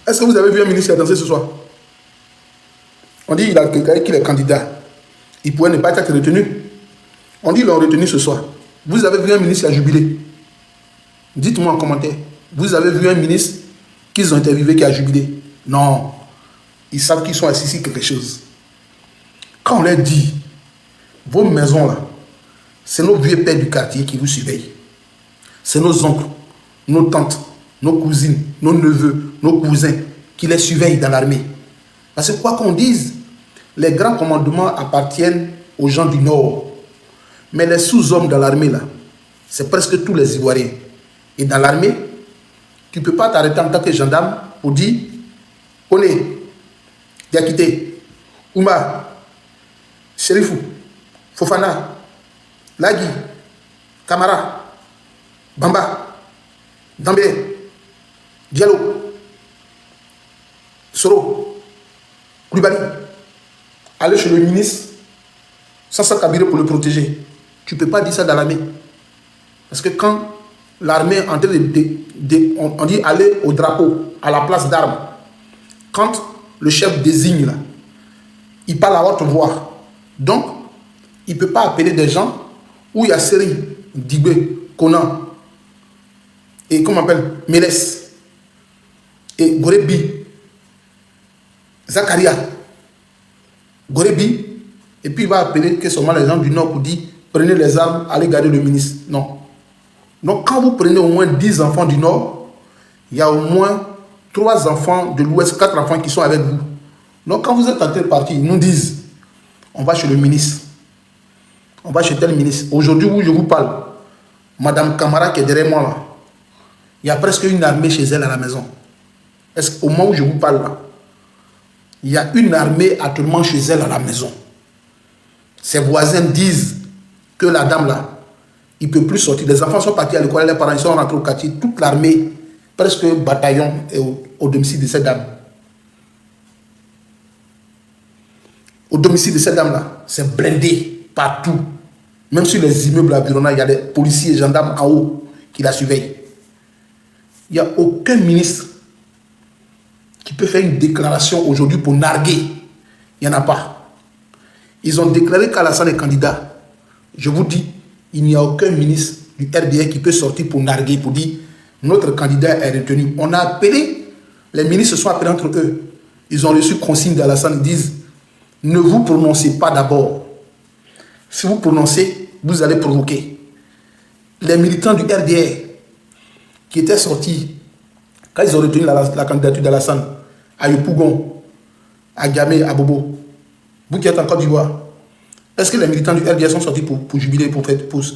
Est-ce que vous avez vu un ministre qui a dansé ce soir? On dit qu'il est candidat. Il pourrait ne pas être retenu. On dit qu'ils l'ont retenu ce soir. Vous avez vu un ministre qui a jubilé? Dites-moi en commentaire. Vous avez vu un ministre qu'ils ont interviewé qui a jubilé? Non. Ils savent qu'ils sont assis sur quelque chose. Quand on leur dit, vos maisons là, c'est nos vieux pères du quartier qui vous surveillent. C'est nos oncles, nos tantes, nos cousines, nos neveux, nos cousins qui les surveillent dans l'armée. Parce que quoi qu'on dise, les grands commandements appartiennent aux gens du Nord. Mais les sous-hommes dans l'armée là, c'est presque tous les Ivoiriens. Et dans l'armée, tu ne peux pas t'arrêter en tant que gendarme pour dire, Oné, Diakité, Ouma, Sherifou, Fofana, Lagui, Kamara, Bamba, Dambé, Diallo, Soro, Koulibaly. Aller chez le ministre sans sa cabine pour le protéger. Tu ne peux pas dire ça dans l'armée. Parce que quand l'armée est en train on dit aller au drapeau, à la place d'armes, quand le chef désigne là, il parle à haute voix. Donc, il ne peut pas appeler des gens où il y a Seri, Dibé, Conan, et comment on appelle, Mélès, et Gorebi, Zakaria, Gorebi, et puis il va appeler que seulement les gens du Nord pour dire prenez les armes, allez garder le ministre. Non. Donc, quand vous prenez au moins 10 enfants du Nord, il y a au moins 3 enfants de l'Ouest, 4 enfants qui sont avec vous. Donc, quand vous êtes en train de partir, ils nous disent on va chez le ministre. On va chez tel ministre. Aujourd'hui, où je vous parle, Madame Kamara qui est derrière moi là, il y a presque une armée chez elle à la maison. Est-ce qu'au moment où je vous parle là, il y a une armée actuellement chez elle à la maison. Ses voisins disent que la dame là, il ne peut plus sortir. Les enfants sont partis à l'école, les parents ils sont rentrés au quartier. Toute l'armée, presque bataillon, est au domicile de cette dame. Au domicile de cette dame-là, c'est blindé partout. Même sur les immeubles environnants, il y a des policiers et gendarmes en haut qui la surveillent. Il n'y a aucun ministre qui peut faire une déclaration aujourd'hui pour narguer. Il n'y en a pas. Ils ont déclaré qu'Alassane est candidat. Je vous dis, il n'y a aucun ministre du RDR qui peut sortir pour narguer, pour dire notre candidat est retenu. On a appelé, les ministres se sont appelés entre eux. Ils ont reçu consigne d'Alassane, ils disent ne vous prononcez pas d'abord. Si vous prononcez, vous allez provoquer. Les militants du RDR qui étaient sortis, quand ils ont retenu la candidature d'Alassane, à Yopougon, à Gamé, à Bobo, vous qui êtes en Côte d'Ivoire, Est-ce que les militants du RDR sont sortis pour jubiler,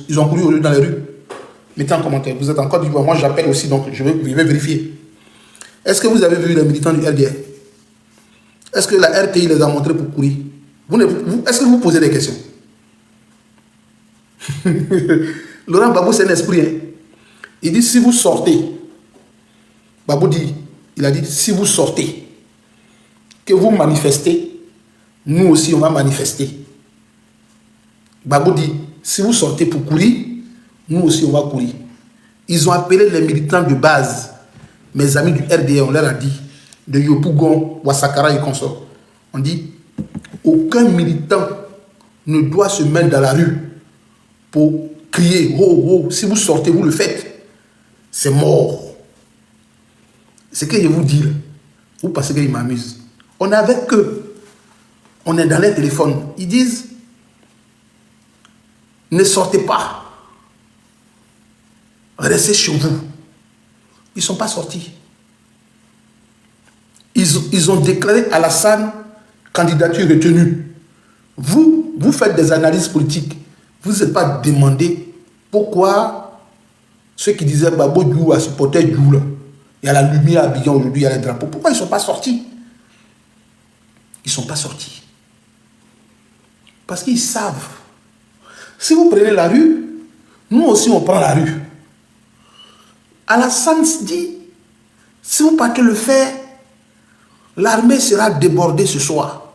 ils ont couru dans les rues? Mettez en commentaire. Vous êtes en Côte d'Ivoire. Moi, j'appelle aussi, donc je vais vérifier. Est-ce que vous avez vu les militants du RDR? Est-ce que la RTI les a montrés pour courir? Est-ce que vous posez des questions? Laurent Gbagbo, c'est un esprit. Hein? Il dit, si vous sortez, Gbagbo dit, il a dit, si vous sortez, que vous manifestez, nous aussi, on va manifester. Gbagbo dit, si vous sortez pour courir, nous aussi, on va courir. Ils ont appelé les militants de base, mes amis du RDR, on leur a dit, de Yopougon, Ouassakara et consorts. On dit, aucun militant ne doit se mettre dans la rue pour crier, oh, oh, si vous sortez, vous le faites. C'est mort. Ce que je vous dis, vous pensez qu'ils m'amusent. On est avec eux. On est dans les téléphones. Ils disent, ne sortez pas. Restez chez vous. Ils ne sont pas sortis. Ils ont déclaré Alassane candidature retenue. Vous faites des analyses politiques. Vous n'êtes pas demandé pourquoi ceux qui disaient Gbagbo Djou a supporté Djou, il y a la lumière à Abidjan aujourd'hui, il y a les drapeaux. Pourquoi ils ne sont pas sortis? Ils ne sont pas sortis. Parce qu'ils savent. Si vous prenez la rue, nous aussi on prend la rue. Alassane dit, si vous partez le faire, l'armée sera débordée ce soir.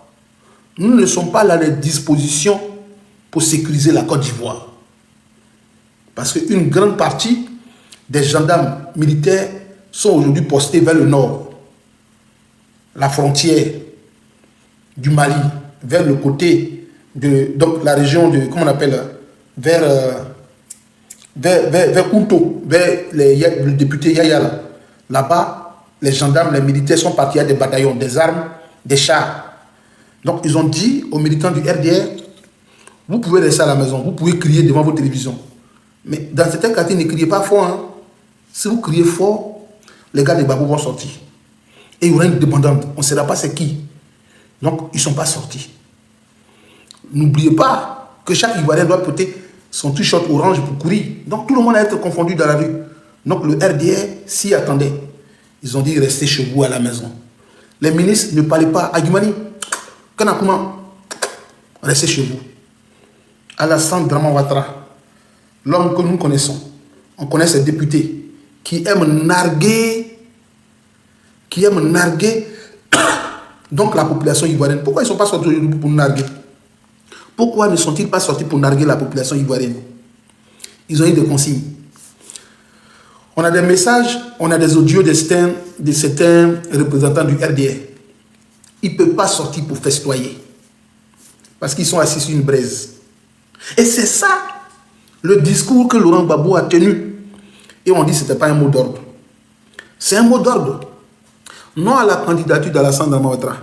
Nous ne sommes pas là à disposition pour sécuriser la Côte d'Ivoire. Parce qu'une grande partie des gendarmes militaires sont aujourd'hui postés vers le nord, la frontière du Mali, vers le côté de donc la région de, comment on appelle, vers Outo, vers le député Yaya. Là-bas, les gendarmes, les militaires sont partis à des bataillons, des armes, des chars. Donc, ils ont dit aux militants du RDR, vous pouvez rester à la maison, vous pouvez crier devant vos télévisions. Mais dans certains quartiers, ne criez pas fort. Hein. Si vous criez fort, les gars de Gbagbo vont sortir. Et il y aura une demandante. On ne saura pas c'est qui. Donc, ils ne sont pas sortis. N'oubliez pas que chaque Ivoirien doit porter son t-shirt orange pour courir. Donc, tout le monde a été confondu dans la rue. Donc, le RDR s'y attendait. Ils ont dit, restez chez vous à la maison. Les ministres ne parlaient pas. Agumani, Kanakuma, restez chez vous. Alassane Draman Ouattara, l'homme que nous connaissons, on connaît ces députés qui aiment narguer, donc la population ivoirienne. Pourquoi ils ne sont pas sortis aujourd'hui pour narguer? Pourquoi ne sont-ils pas sortis pour narguer la population ivoirienne? Ils ont eu des consignes. On a des messages, on a des audios de certains représentants du RDR. Ils ne peuvent pas sortir pour festoyer. Parce qu'ils sont assis sur une braise. Et c'est ça, le discours que Laurent Gbagbo a tenu. Et on dit que ce n'était pas un mot d'ordre. C'est un mot d'ordre. Non à la candidature d'Alassane Draman Ouattara.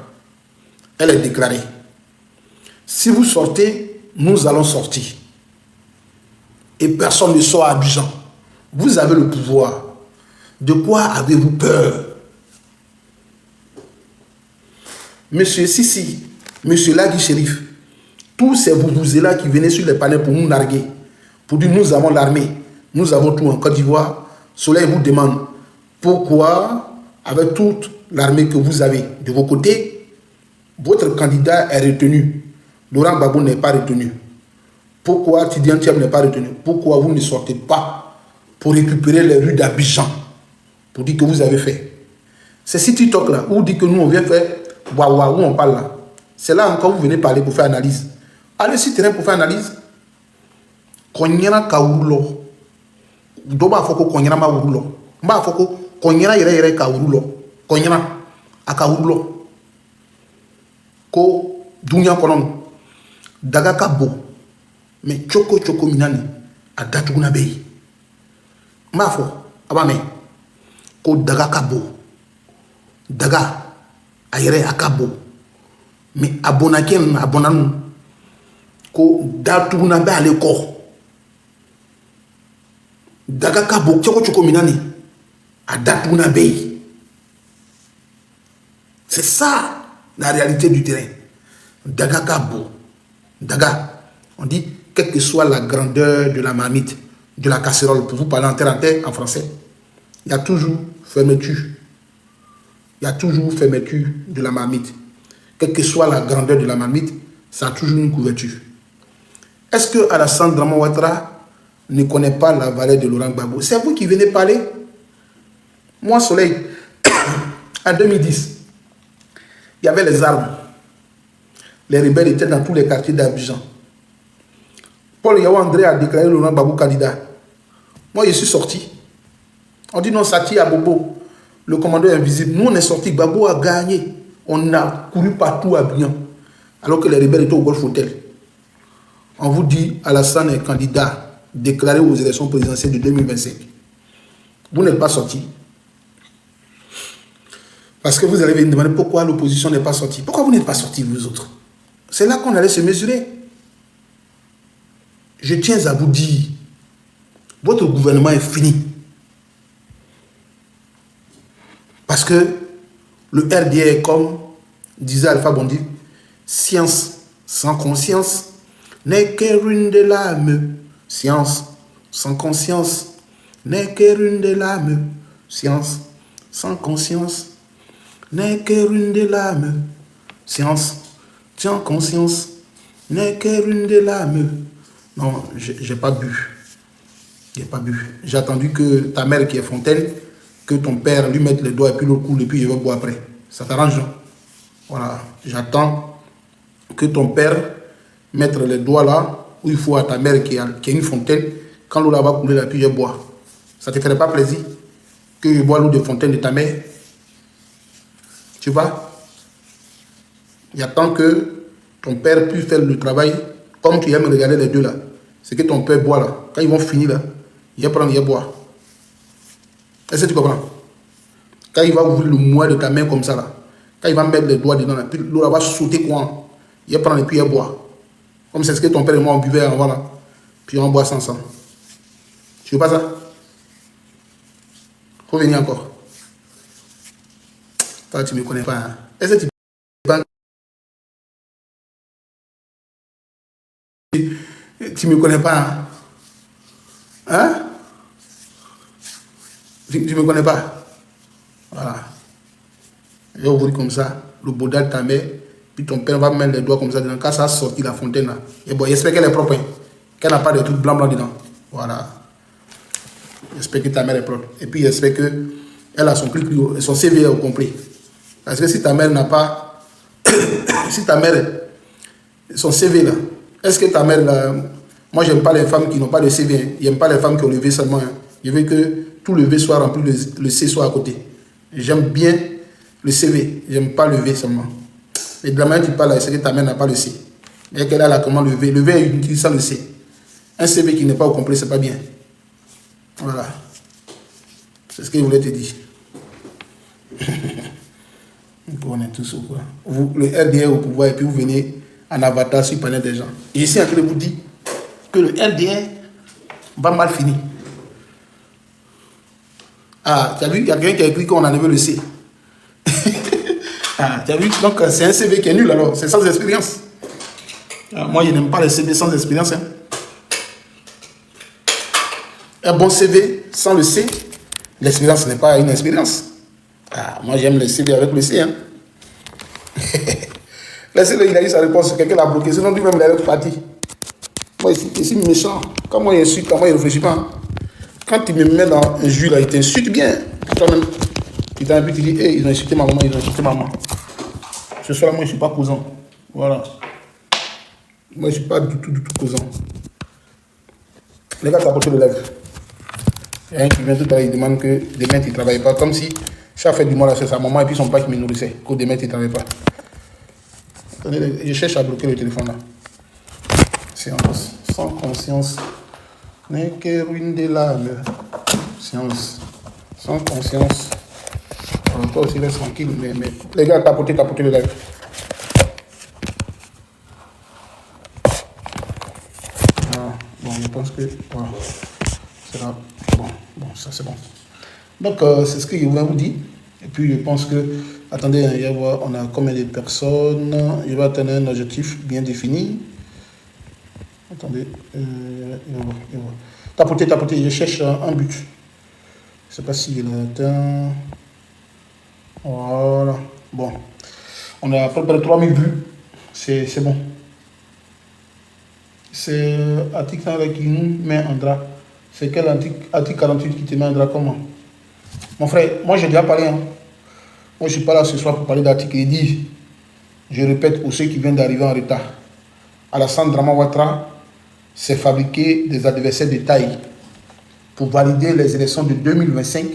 Elle est déclarée. Si vous sortez, nous allons sortir. Et personne ne sort à Abidjan. Vous avez le pouvoir. De quoi avez-vous peur? Monsieur Sissi, Monsieur Lagui Chérif, tous ces vous-là qui venaient sur les panels pour nous narguer, pour dire nous avons l'armée, nous avons tout en Côte d'Ivoire, Soleil vous demande pourquoi, avec toute l'armée que vous avez de vos côtés, votre candidat est retenu. Laurent Gbagbo n'est pas retenu. Pourquoi Tidiane Thiam n'est pas retenu? Pourquoi vous ne sortez pas pour récupérer les rues d'Abidjan, pour dire que vous avez fait? C'est si TikTok là, où dit que nous on vient faire waouh, où on parle là. C'est là encore vous venez parler pour faire analyse. Allez sur terrain pour faire analyse. Konyana kaulo. Doba foko konyana ma wurulo. Mba foko konyana yere kaulo. Konyana akaulo. Ko dunya konon. Daga kabo. Mais choko minani adatuguna bei. Mba fo abame. Ko daga kabo. Daga ayere akabo. Mais abonaken abonanu. Ko datuguna be ale ko. Daga kabo choko minani adatuguna bei. C'est ça la réalité du terrain. Daga kabo. Daga On dit, quelle que soit la grandeur de la marmite, de la casserole, pour vous parler en terre à terre en français, il y a toujours fermeture. Il y a toujours fermeture de la marmite. Quelle que soit la grandeur de la marmite, ça a toujours une couverture. Est-ce que Alassane Draman Ouattara ne connaît pas la valeur de Laurent Gbagbo? C'est vous qui venez parler. Moi, Soleil, en 2010, il y avait les armes. Les rebelles étaient dans tous les quartiers d'Abidjan. Paul Yaou André a déclaré Laurent Gbagbo candidat. Moi, je suis sorti. On dit non, Sati Abobo, le commandeur invisible. Nous, on est sorti. Gbagbo a gagné. On a couru partout à Abidjan. Alors que les rebelles étaient au Golf Hotel. On vous dit, Alassane est candidat déclaré aux élections présidentielles de 2025. Vous n'êtes pas sorti. Parce que vous allez me demander pourquoi l'opposition n'est pas sortie. Pourquoi vous n'êtes pas sortis, vous autres? C'est là qu'on allait se mesurer. Je tiens à vous dire, votre gouvernement est fini. Parce que le RDA est comme disait Alpha Bondi, science sans conscience n'est que ruine de l'âme. Science sans conscience n'est que ruine de l'âme. Science sans conscience n'est que ruine de l'âme. Science sans conscience n'est que ruine de l'âme. Non, j'ai pas bu. J'ai pas bu. J'ai attendu que ta mère qui est fontaine, que ton père lui mette les doigts et puis le coule et puis je vais boire après. Ça t'arrange, non? Voilà. J'attends que ton père mette les doigts là où il faut à ta mère qui a une fontaine. Quand l'eau là va couler là, puis je bois. Ça te ferait pas plaisir que je bois l'eau de fontaine de ta mère? Tu vois? J'attends que ton père puisse faire le travail comme tu aimes regarder les deux là. C'est que ton père boit là. Quand ils vont finir là, il va prendre, il va boire. Est-ce que tu comprends? Quand il va ouvrir le mois de ta main comme ça là, quand il va mettre les doigts dedans là, puis l'eau là va sauter quoi? Il va prendre et puis il va boire. Comme c'est ce que ton père et moi on buvait avant là. Puis on boit ça ensemble. Tu veux pas ça? Faut venir encore. Toi tu me connais pas. Hein? Est-ce que tu Tu me connais pas? Hein? Tu me connais pas? Voilà. Je vais ouvrir comme ça, le bouddha de ta mère, puis ton père va mettre les doigts comme ça dedans. Quand ça a sorti la fontaine là, et bon, j'espère qu'elle est propre, hein, qu'elle n'a pas de trucs blancs dedans. Voilà. J'espère que ta mère est propre. Et puis j'espère qu'elle a son CV au complet. Parce que si ta mère n'a pas, si ta mère, son CV là, est-ce que ta mère là, moi j'aime pas les femmes qui n'ont pas de CV, hein. J'aime pas les femmes qui ont levé seulement. Hein. Je veux que tout le V soit rempli, le C soit à côté. J'aime bien le CV, j'aime pas le V seulement. Et de la manière que tu parles, c'est que ta mère n'a pas le C. Et qu'elle a là comment le V. Le V est utilisé sans le C. Un CV qui n'est pas au complet, c'est pas bien. Voilà. C'est ce que je voulais te dire. On est tous au courant. Vous, le RDA est au pouvoir et puis vous venez en avatar sur le panel des gens. Et ici, en train de vous dire que le RDA va mal finir. Ah, tu as vu, il y a quelqu'un qui a écrit qu'on a enlevé le C. Ah, tu as vu, donc c'est un CV qui est nul alors, c'est sans expérience. Ah, moi, je n'aime pas les CV sans expérience. Hein. Un bon CV sans le C, l'expérience n'est pas une expérience. Ah, moi, j'aime le CV avec le C. Hein. Laissez-le, il a eu sa réponse, quelqu'un l'a bloqué, sinon lui-même il est parti. Moi, je suis méchant. Quand moi, il insulte, quand moi, il ne réfléchit pas. Hein. Quand tu me mets dans un jus là, il t'insulte bien. Toi-même, tu t'as un peu, tu dis, hey, ils ont insulté ma maman, ils ont insulté maman. Ce soir, moi, je ne suis pas causant. Voilà. Moi, je ne suis pas du tout causant. Les gars, t'as porté le lèvre. Il y a un qui vient tout à l'heure, il demande que demain, tu ne travailles pas. Comme si chaque fête du mois, là, c'est sa maman et puis son père qui me nourrissait. Que demain, tu ne travailles pas. Attendez, je cherche à bloquer le téléphone là. Science sans conscience n'est que ruine de l'âme. Science sans conscience. Alors, toi aussi, reste tranquille. Mais les gars, tapotez le live. Ah, bon, je pense que. Voilà. C'est là. Bon, ça c'est bon. Donc, c'est ce que je voulais vous dire. Et puis, je pense que. Attendez, il va voir, on a combien de personnes. Il va atteindre un objectif bien défini. Attendez. Il va. Tapotez. Je cherche un but. Je ne sais pas si il a atteint. Voilà. Bon. On a à peu près 3000 vues. C'est bon. C'est article qui nous met en drap. C'est quel article 48 qui te met en drap comment? Mon frère, moi j'ai déjà parlé. Hein. Moi je ne suis pas là ce soir pour parler d'article. Il dit, je répète pour ceux qui viennent d'arriver en retard, Alassane Draman Ouattara s'est fabriqué des adversaires de taille. Pour valider les élections de 2025,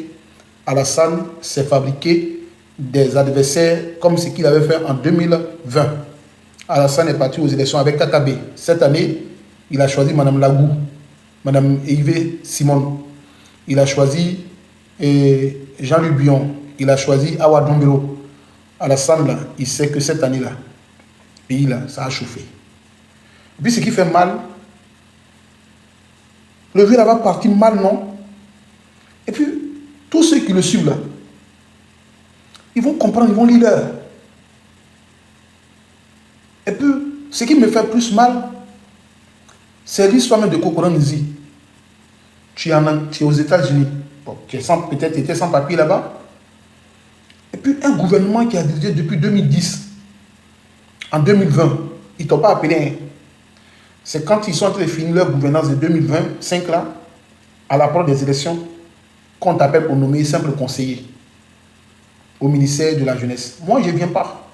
Alassane s'est fabriqué des adversaires comme ce qu'il avait fait en 2020. Alassane est parti aux élections avec KKB. Cette année, il a choisi Mme Lagou, Mme Yves Simon. Il a choisi Jean-Luc Bion. Il a choisi Awa Dombero. Alassane, là, il sait que cette année-là, pays là, ça a chauffé. Et puis ce qui fait mal, le vieux là va partir mal, non? Et puis, tous ceux qui le suivent là, ils vont comprendre, ils vont lire l'heure. Et puis, ce qui me fait plus mal, c'est l'histoire même de Kokoro Nzi. Tu es aux États-Unis. Bon, tu es peut-être été sans papier là-bas. Et puis, un gouvernement qui a dirigé depuis 2010, en 2020, ils ne t'ont pas appelé. Hein. C'est quand ils sont en train de finir leur gouvernance de 2025 là, à l'approche des élections, qu'on t'appelle pour nommer simple conseiller au ministère de la Jeunesse. Moi, je ne viens pas.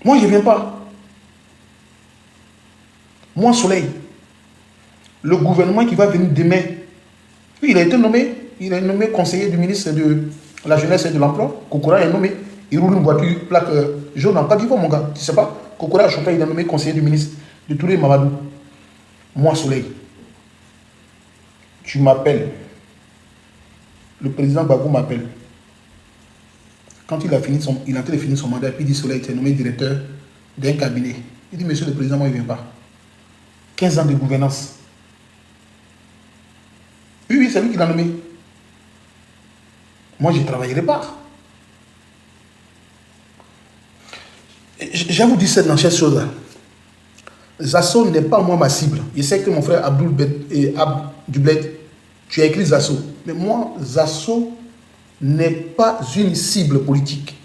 Moi, je ne viens pas. Moi, Soleil, le gouvernement qui va venir demain, il a été nommé, conseiller du ministre de la Jeunesse et de l'Emploi. Kokora est nommé. Il roule une voiture plaque jaune en Côte d'Ivoire, mon gars. Tu sais pas? Kokora a chopé, il est nommé conseiller du ministre de Touré Mamadou. Moi, Soleil, tu m'appelles. Le président Babou m'appelle. Quand il a fini il a en train de finir son mandat, puis il dit Soleil, tu es nommé directeur d'un cabinet. Il dit, monsieur le président, moi, il ne vient pas. 15 ans de gouvernance. Oui, c'est lui qui l'a nommé. Moi, je ne travaillerai pas. Je vous dis cette chose-là. Zasso n'est pas moi ma cible. Je sais que mon frère Abdoulbled, tu as écrit Zasso. Mais moi, Zasso n'est pas une cible politique.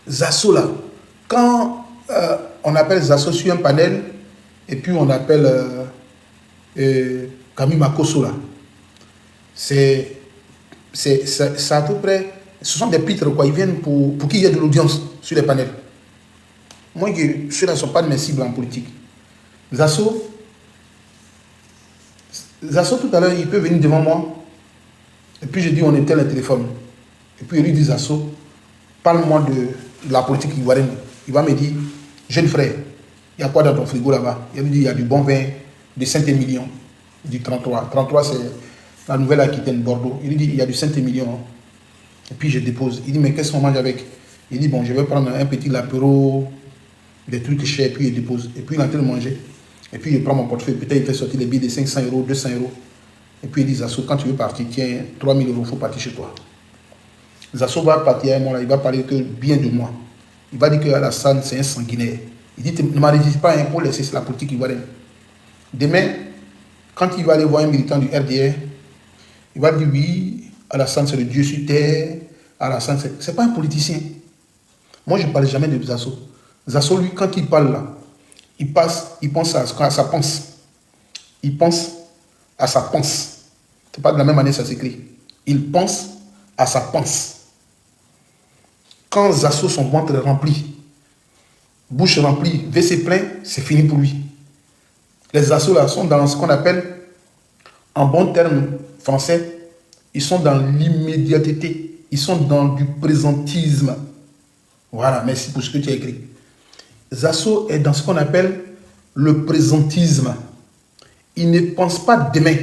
Zasso là, quand on appelle Zasso sur un panel, et puis on appelle Camille Makosso là, c'est à peu près, ce sont des pitres quoi, ils viennent pour qu'il y ait de l'audience sur les panels. Moi, ceux-là ne sont pas de mes cibles en politique. Zasso, tout à l'heure, il peut venir devant moi, et puis je dis on était le téléphone. Et puis il lui dit Zasso, parle-moi de la politique ivoirienne. Il va me dire, jeune frère, il y a quoi dans ton frigo là-bas? Il lui dit, il y a du bon vin de Saint-Émilion, du 33. 33, c'est la Nouvelle-Aquitaine, Bordeaux. Il lui dit, il y a du Saint-Émilion. Et puis je dépose. Il dit, mais qu'est-ce qu'on mange avec? Il dit, bon, je vais prendre un petit apéro, des trucs chers, et puis il dépose. Et puis il est en train de manger. Et puis il prend mon portefeuille. Peut-être il fait sortir les billets de 500 €, 200 €. Et puis il dit, Zasso, quand tu veux partir, tiens, 3000 €, il faut partir chez toi. Zasso va partir avec moi, là, il va parler que bien de moi. Il va dire que Alassane, c'est un sanguinaire. Il dit, ne m'enregistre pas hein, pour laisser la politique ivoirienne. Demain, quand il va aller voir un militant du RDR, il va dire, oui, Alassane, c'est le Dieu sur terre. Alassane, c'est pas un politicien. Moi, je ne parle jamais de Zasso. Zasso, lui, quand il parle là, il pense à sa pense. Il pense à sa pense. C'est pas de la même manière ça s'écrit. Il pense à sa pense. Quand Zasso, son ventre est rempli, bouche remplie, WC plein, c'est fini pour lui. Les Zasso là sont dans ce qu'on appelle, en bon terme français, ils sont dans l'immédiateté. Ils sont dans du présentisme. Voilà, merci pour ce que tu as écrit. Zasso est dans ce qu'on appelle le présentisme. Il ne pense pas demain.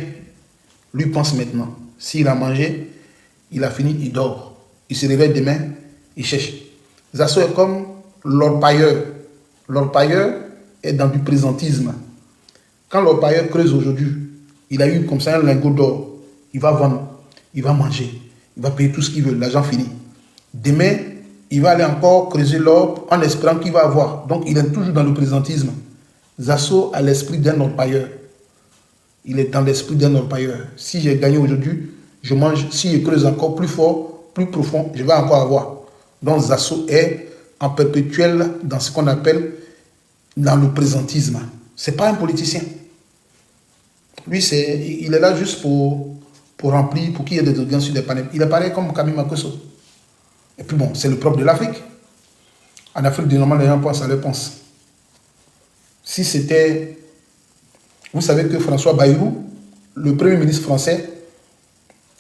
Lui pense maintenant. S'il a mangé, il a fini, il dort. Il se réveille demain, il cherche. Zasso est comme l'orpailleur. L'orpailleur est dans du présentisme. Quand l'orpailleur creuse aujourd'hui, il a eu comme ça un lingot d'or. Il va vendre, il va manger, Il va payer tout ce qu'il veut, l'argent fini. Demain, il va aller encore creuser l'or en espérant qu'il va avoir. Donc, il est toujours dans le présentisme. Zasso a l'esprit d'un orpailleur. Il est dans l'esprit d'un orpailleur. Si j'ai gagné aujourd'hui, je mange. Si je creuse encore plus fort, plus profond, je vais encore avoir. Donc, Zasso est en perpétuel dans ce qu'on appelle dans le présentisme. Ce n'est pas un politicien. Lui, il est là juste pour remplir, pour qu'il y ait des audiences sur des panels. Il est pareil comme Camille Makosso. Et puis bon, c'est le propre de l'Afrique. En Afrique, normalement, les gens pensent à leur pense. Si c'était... Vous savez que François Bayrou, le Premier ministre français,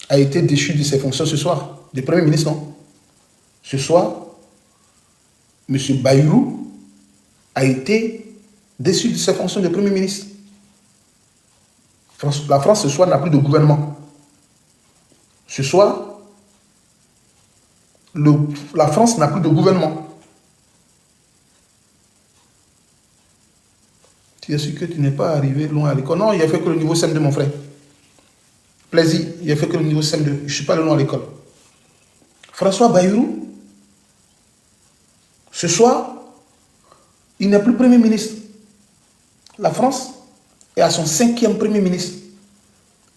a été déchu de ses fonctions ce soir. Le Premier ministre, non. Ce soir, M. Bayrou a été déchu de ses fonctions de Premier ministre. La France, ce soir, n'a plus de gouvernement. Ce soir, la France n'a plus de gouvernement. Tu es sûr que tu n'es pas arrivé loin à l'école? Non, il a fait que le niveau CM2, mon frère. Plaisir, il a fait que le niveau CM2. Je ne suis pas allé loin à l'école. François Bayrou, ce soir, il n'est plus Premier ministre. La France est à son 5e Premier ministre.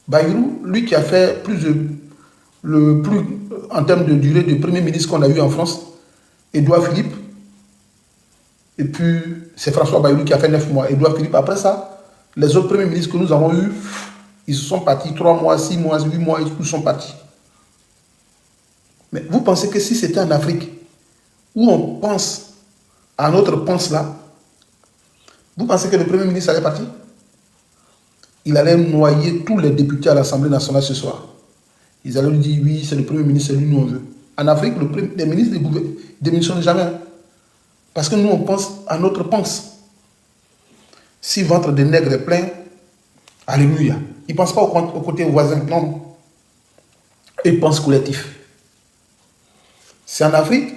Bayrou, lui qui a fait le plus en termes de durée de Premier ministre qu'on a eu en France, Édouard Philippe. Et puis, c'est François Bayrou qui a fait 9 mois. Édouard Philippe, après ça, les autres premiers ministres que nous avons eus, ils sont partis 3 mois, 6 mois, 8 mois, ils sont partis. Mais vous pensez que si c'était en Afrique, où on pense à notre pense là, vous pensez que le Premier ministre allait partir? Il allait noyer tous les députés à l'Assemblée nationale ce soir. Ils allaient lui dire, oui, c'est le Premier ministre, c'est lui, nous on veut. En Afrique, les ministres ne démissionnent jamais. Parce que nous, on pense à notre pense. Si ventre de nègre est plein, alléluia. Ils ne pensent pas au côté voisin, non. Ils pensent collectif. C'est en Afrique,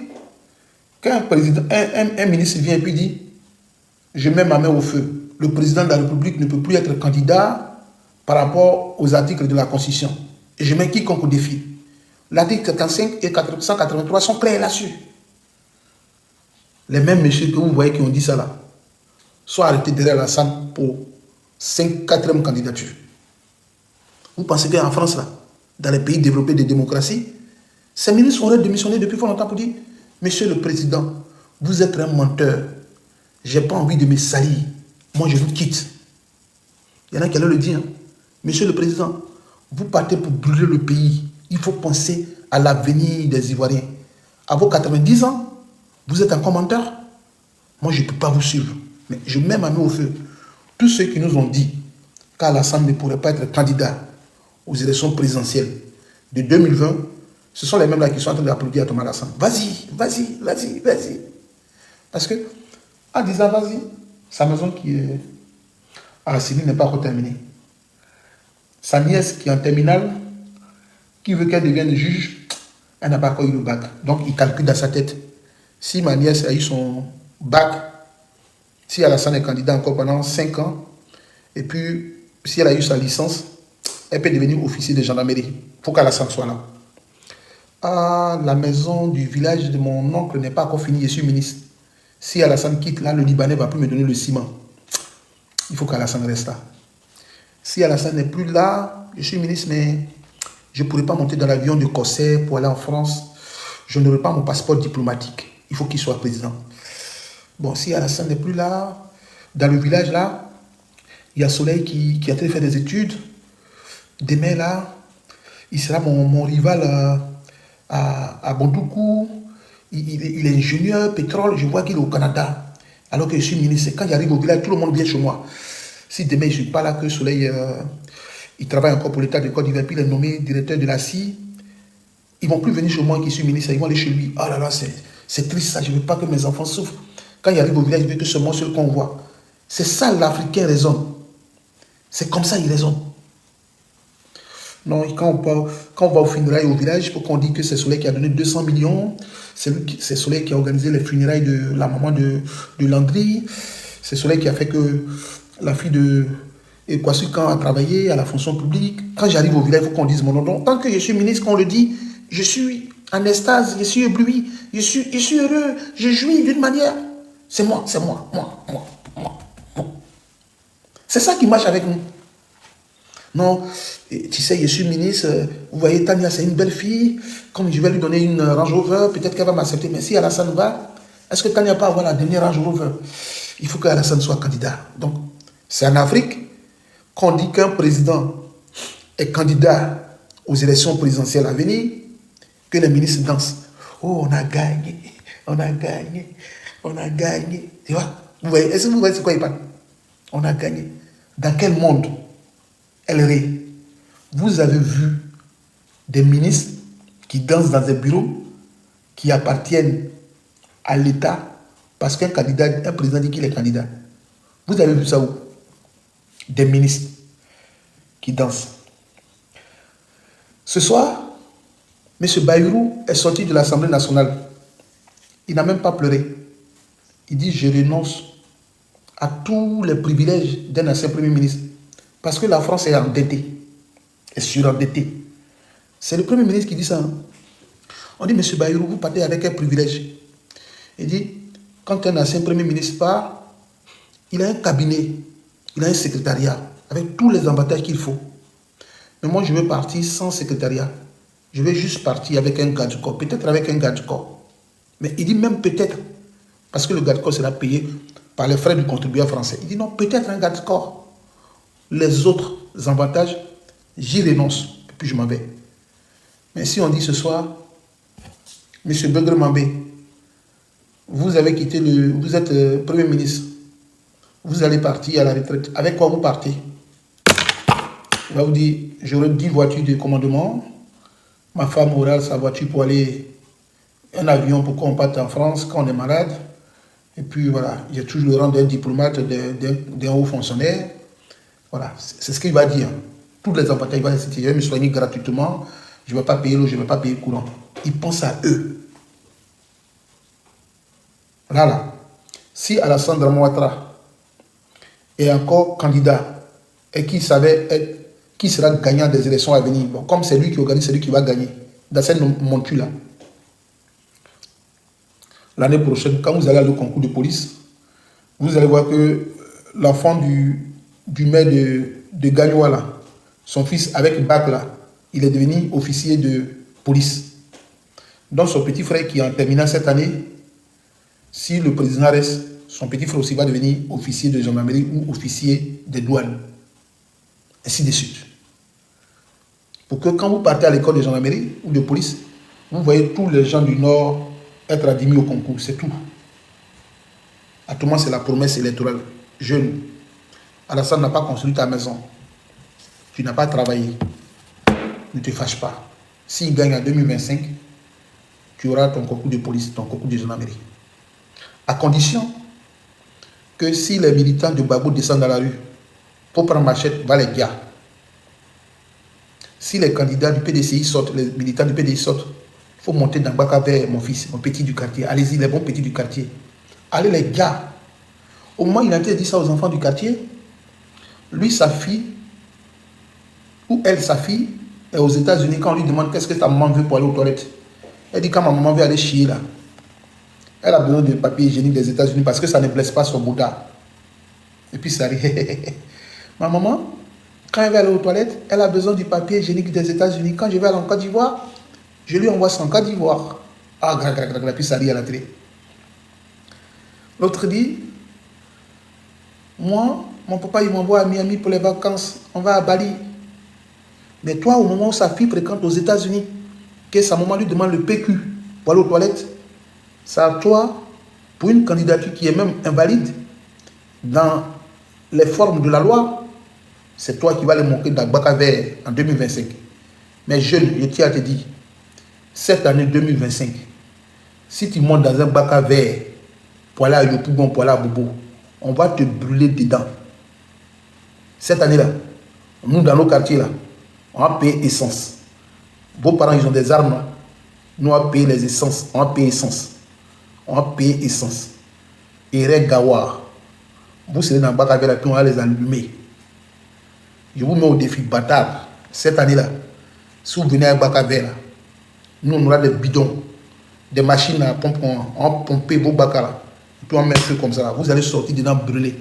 quand un ministre vient et puis dit, je mets ma main au feu, le président de la République ne peut plus être candidat par rapport aux articles de la Constitution. Et je mets quiconque au défi. L'article 75 et 183 sont clairs là-dessus. Les mêmes messieurs que vous voyez qui ont dit ça là, sont arrêtés derrière la salle pour 4e candidature. Vous pensez qu'en France, là, dans les pays développés de démocratie, ces ministres auraient démissionné depuis fort longtemps pour dire, Monsieur le Président, vous êtes un menteur. Je n'ai pas envie de me salir. Moi, je vous quitte. Il y en a qui allaient le dire. Hein. Monsieur le Président, vous partez pour brûler le pays. Il faut penser à l'avenir des Ivoiriens. À vos 90 ans, vous êtes un commentaire. Moi, je ne peux pas vous suivre. Mais je mets ma main au feu. Tous ceux qui nous ont dit qu'Alassane ne pourrait pas être candidat aux élections présidentielles de 2020, ce sont les mêmes là qui sont en train d'applaudir à Thomas Alassane. Vas-y, vas-y, vas-y, vas-y. Parce que, en disant vas-y, sa maison qui est à Assini n'est pas encore terminée. Sa nièce qui est en terminale, qui veut qu'elle devienne juge, elle n'a pas encore eu le bac. Donc, il calcule dans sa tête. Si ma nièce a eu son bac, si Alassane est candidat encore pendant 5 ans, et puis si elle a eu sa licence, elle peut devenir officier de gendarmerie. Il faut qu'Alassane soit là. Ah, la maison du village de mon oncle n'est pas encore finie, je suis ministre. Si Alassane quitte là, le Libanais ne va plus me donner le ciment. Il faut qu'Alassane reste là. Si Alassane n'est plus là, je suis ministre, mais je ne pourrai pas monter dans l'avion de Cossé pour aller en France. Je n'aurai pas mon passeport diplomatique. Il faut qu'il soit président. Bon, si Alassane n'est plus là, dans le village là, il y a Soleil qui est en train de faire des études. Demain là, il sera mon rival à Bondoukou. Il est ingénieur, pétrole, je vois qu'il est au Canada. Alors que je suis ministre. Quand j'arrive au village, tout le monde vient chez moi. Si demain je ne suis pas là, que Soleil, il travaille encore pour l'État de Côte d'Ivoire, puis il est nommé directeur de la CI, ils ne vont plus venir chez moi qui suis ministre, ils vont aller chez lui. Oh là là, c'est triste ça, je ne veux pas que mes enfants souffrent. Quand il arrive au village, il veut que c'est moi seul qu'on voit. C'est ça l'Africain raisonne. C'est comme ça il raisonne. Non, quand on va au funérailles au village, il faut qu'on dise que c'est Soleil qui a donné 200 millions. C'est Soleil qui a organisé les funérailles de la maman de Landry. C'est Soleil qui a fait que la fille de Kwasi Khan a travaillé à la fonction publique. Quand j'arrive au village, il faut qu'on dise mon nom. Donc, tant que je suis ministre, qu'on le dit, je suis en extase, je suis ébloui, je suis heureux, je jouis d'une manière. C'est moi, moi. C'est ça qui marche avec nous. Non, tu sais, je suis ministre, vous voyez, Tania, c'est une belle fille, comme je vais lui donner une Range Rover, peut-être qu'elle va m'accepter, mais si Alassane va, est-ce que Tania peut avoir la dernière Range Rover? Il faut qu'Alassane soit candidat. Donc, c'est en Afrique qu'on dit qu'un président est candidat aux élections présidentielles à venir, que les ministres dansent. Oh, on a gagné, on a gagné, on a gagné. Tu vois? Vous voyez, est-ce que vous voyez c'est quoi il parle? On a gagné. Dans quel monde, LR, vous avez vu des ministres qui dansent dans des bureaux qui appartiennent à l'État parce qu'un candidat, un président dit qu'il est candidat. Vous avez vu ça où? Des ministres qui dansent. Ce soir, M. Bayrou est sorti de l'Assemblée nationale. Il n'a même pas pleuré. Il dit, je renonce à tous les privilèges d'un ancien Premier ministre. Parce que la France est endettée, est surendettée. C'est le Premier ministre qui dit ça. Hein? On dit, M. Bayrou, vous partez avec un privilège. Il dit, quand un ancien Premier ministre part, il a un cabinet, il a un secrétariat, avec tous les avantages qu'il faut. Mais moi, je veux partir sans secrétariat. Je vais juste partir avec un garde du corps, peut-être avec un garde du corps. Mais il dit même peut-être, parce que le garde du corps sera payé par les frais du contribuable français. Il dit non, peut-être un garde du corps. Les autres avantages, j'y renonce, et puis je m'en vais. Mais si on dit ce soir, M. Beugre Mambé, vous avez quitté vous êtes Premier ministre, vous allez partir à la retraite. Avec quoi vous partez? Il va vous dire, j'aurai 10 voitures de commandement, ma femme aura sa voiture pour aller, un avion pour qu'on parte en France quand on est malade, et puis voilà, j'ai toujours le rang d'un diplomate, d'un haut fonctionnaire. Voilà, c'est ce qu'il va dire. Tous les avantages, il va dire, je vais me soigner gratuitement, je ne vais pas payer l'eau, je ne vais pas payer le courant. Il pense à eux. Voilà. Si Alassane Dramane Ouattara est encore candidat et qui savait être, qui sera gagnant des élections à venir, bon, comme c'est lui qui organise, c'est lui qui va gagner. Dans cette monture-là, l'année prochaine, quand vous allez aller au concours de police, vous allez voir que l'enfant du maire de Gagnoa, là, son fils avec bac, là, il est devenu officier de police. Donc son petit frère qui est en terminale cette année, si le président reste, son petit frère aussi va devenir officier de gendarmerie ou officier des douanes. Ainsi de suite. Pour que quand vous partez à l'école de gendarmerie ou de police, vous voyez tous les gens du Nord être admis au concours, c'est tout. Actuellement, c'est la promesse électorale. Jeune, Alassane n'a pas construit ta maison. Tu n'as pas travaillé. Ne te fâche pas. S'il gagne en 2025, tu auras ton concours de police, ton concours de gendarmerie. À condition que si les militants de Gbagbo descendent dans la rue pour prendre machette, va les gars. Si les candidats du PDCI sortent, les militants du PDCI sortent, il faut monter dans Gbaka vers mon fils, mon petit du quartier. Allez-y, les bons petits du quartier. Allez les gars. Au moins, il a dit ça aux enfants du quartier. Lui, sa fille, ou elle, sa fille, est aux États-Unis. Quand on lui demande qu'est-ce que ta maman veut pour aller aux toilettes, elle dit quand ma maman veut aller chier là. Elle a besoin de papier hygiénique des États-Unis parce que ça ne blesse pas son Bouddha. Et puis ça arrive. Ma maman, quand elle va aller aux toilettes, elle a besoin du papier hygiénique des États-Unis. Quand je vais aller en Côte d'Ivoire, je lui envoie ça en Côte d'Ivoire. Ah, puis ça arrive à la télé. L'autre dit, moi, mon papa, il m'envoie à Miami pour les vacances. On va à Bali. Mais toi, au moment où sa fille fréquente aux États-Unis, que sa maman lui demande le PQ pour aller aux toilettes, c'est à toi, pour une candidature qui est même invalide, dans les formes de la loi, c'est toi qui vas les manquer d'Agbaka Vert en 2025. Mais jeune, je tiens à te dire, cette année 2025, si tu montes dans un Baka Vert pour aller à Yopougon, pour aller à Bobo, on va te brûler dedans. Cette année-là, nous, dans nos quartiers, là, on va payer essence. Vos parents, ils ont des armes, là. Nous, on va payer les essences. On va payer essence. On va payer essence. Et Gawa, vous serez dans le bac avec la puis on va les allumer. Je vous mets au défi bâtard. Cette année-là, si vous venez à Bakavé, Nous, on aura des bidons, des machines à pomper, on pomper vos bacs là. Et puis on met le feu comme ça. Vous allez sortir dedans brûler.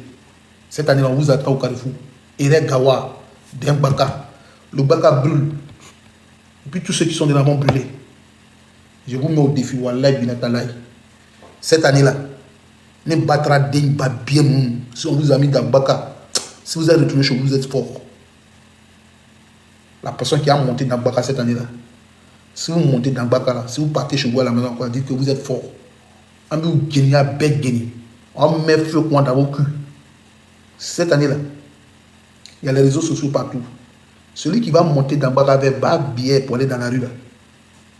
Cette année-là, on vous attend au Carrefour. Et les gawa, d'un baka. Le baka brûle. Et puis tous ceux qui sont dedans vont brûler. Je vous mets au défi. Wallahi binatalai. Cette année-là, ne battra d'un pas bien. Si on vous a mis dans le baka, si vous êtes retourné chez vous, vous êtes fort. La personne qui a monté dans le baka cette année-là, si vous montez dans le baka là, si vous partez chez vous à la maison, dites que vous êtes fort. On met feu dans vos culs. Cette année-là, il y a les réseaux sociaux partout. Celui qui va monter dans le baka avec bas billet pour aller dans la rue là,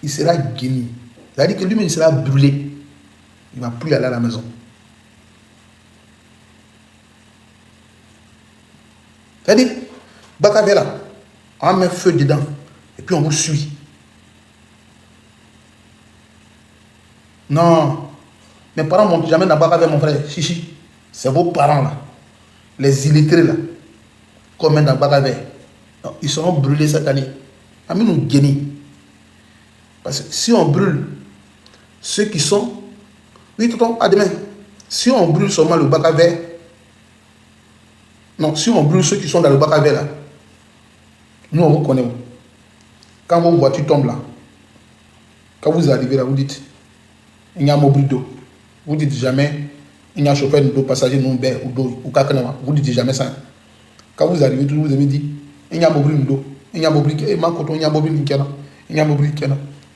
il sera guéni. C'est-à-dire que lui-même il sera brûlé. Il ne va plus aller à la maison. C'est-à-dire, baka là, on met feu dedans et puis on vous suit. Non, mes parents ne montent jamais dans baka avec mon frère. Chichi, c'est vos parents là, les illettrés là, qu'on met dans baka avec. Ils seront brûlés cette année. Amis nous guénis. Parce que si on brûle ceux qui sont. Oui, tonton, à demain. Si on brûle seulement le bac à verre. Non, si on brûle ceux qui sont dans le bac à verre là. Nous, on vous connaît. Quand vos voitures tombent là, quand vous arrivez là, vous dites il y a un mobile d'eau. Vous dites jamais il y a un chauffeur d'eau, passager non bête ou d'eau ou kakanawa. Vous dites jamais ça. Quand vous arrivez, tout vous avez dit il y a un mobile d'eau. Il y a un mobile il y a un mobile qui il y a un mobile qui.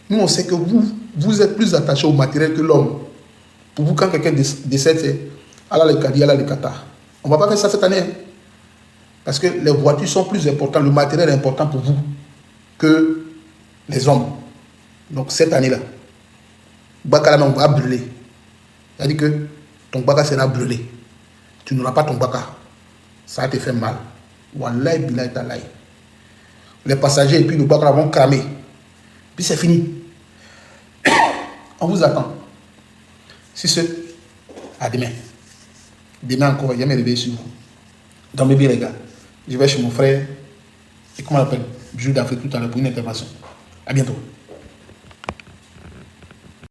Nous, on sait que vous êtes plus attaché au matériel que l'homme. Pour vous, quand quelqu'un décède, c'est Allah le Kadi, Allah le Kata. On ne va pas faire ça cette année. Parce que les voitures sont plus importantes, le matériel est important pour vous que les hommes. Donc cette année-là, Baka là, on va brûler. C'est-à-dire que ton Baka sera brûlé. Tu n'auras pas ton Baka. Ça te fait mal. Wallahi billahi talahi. Les passagers et puis le Baka vont cramer. Puis c'est fini. On vous attend. Si ce, à demain. Demain encore, il y a mes réveils sur vous. Dormez bien les gars. Je vais chez mon frère. Et comment on l'appelle? Jules d'Afrique tout à l'heure pour une intervention. À bientôt.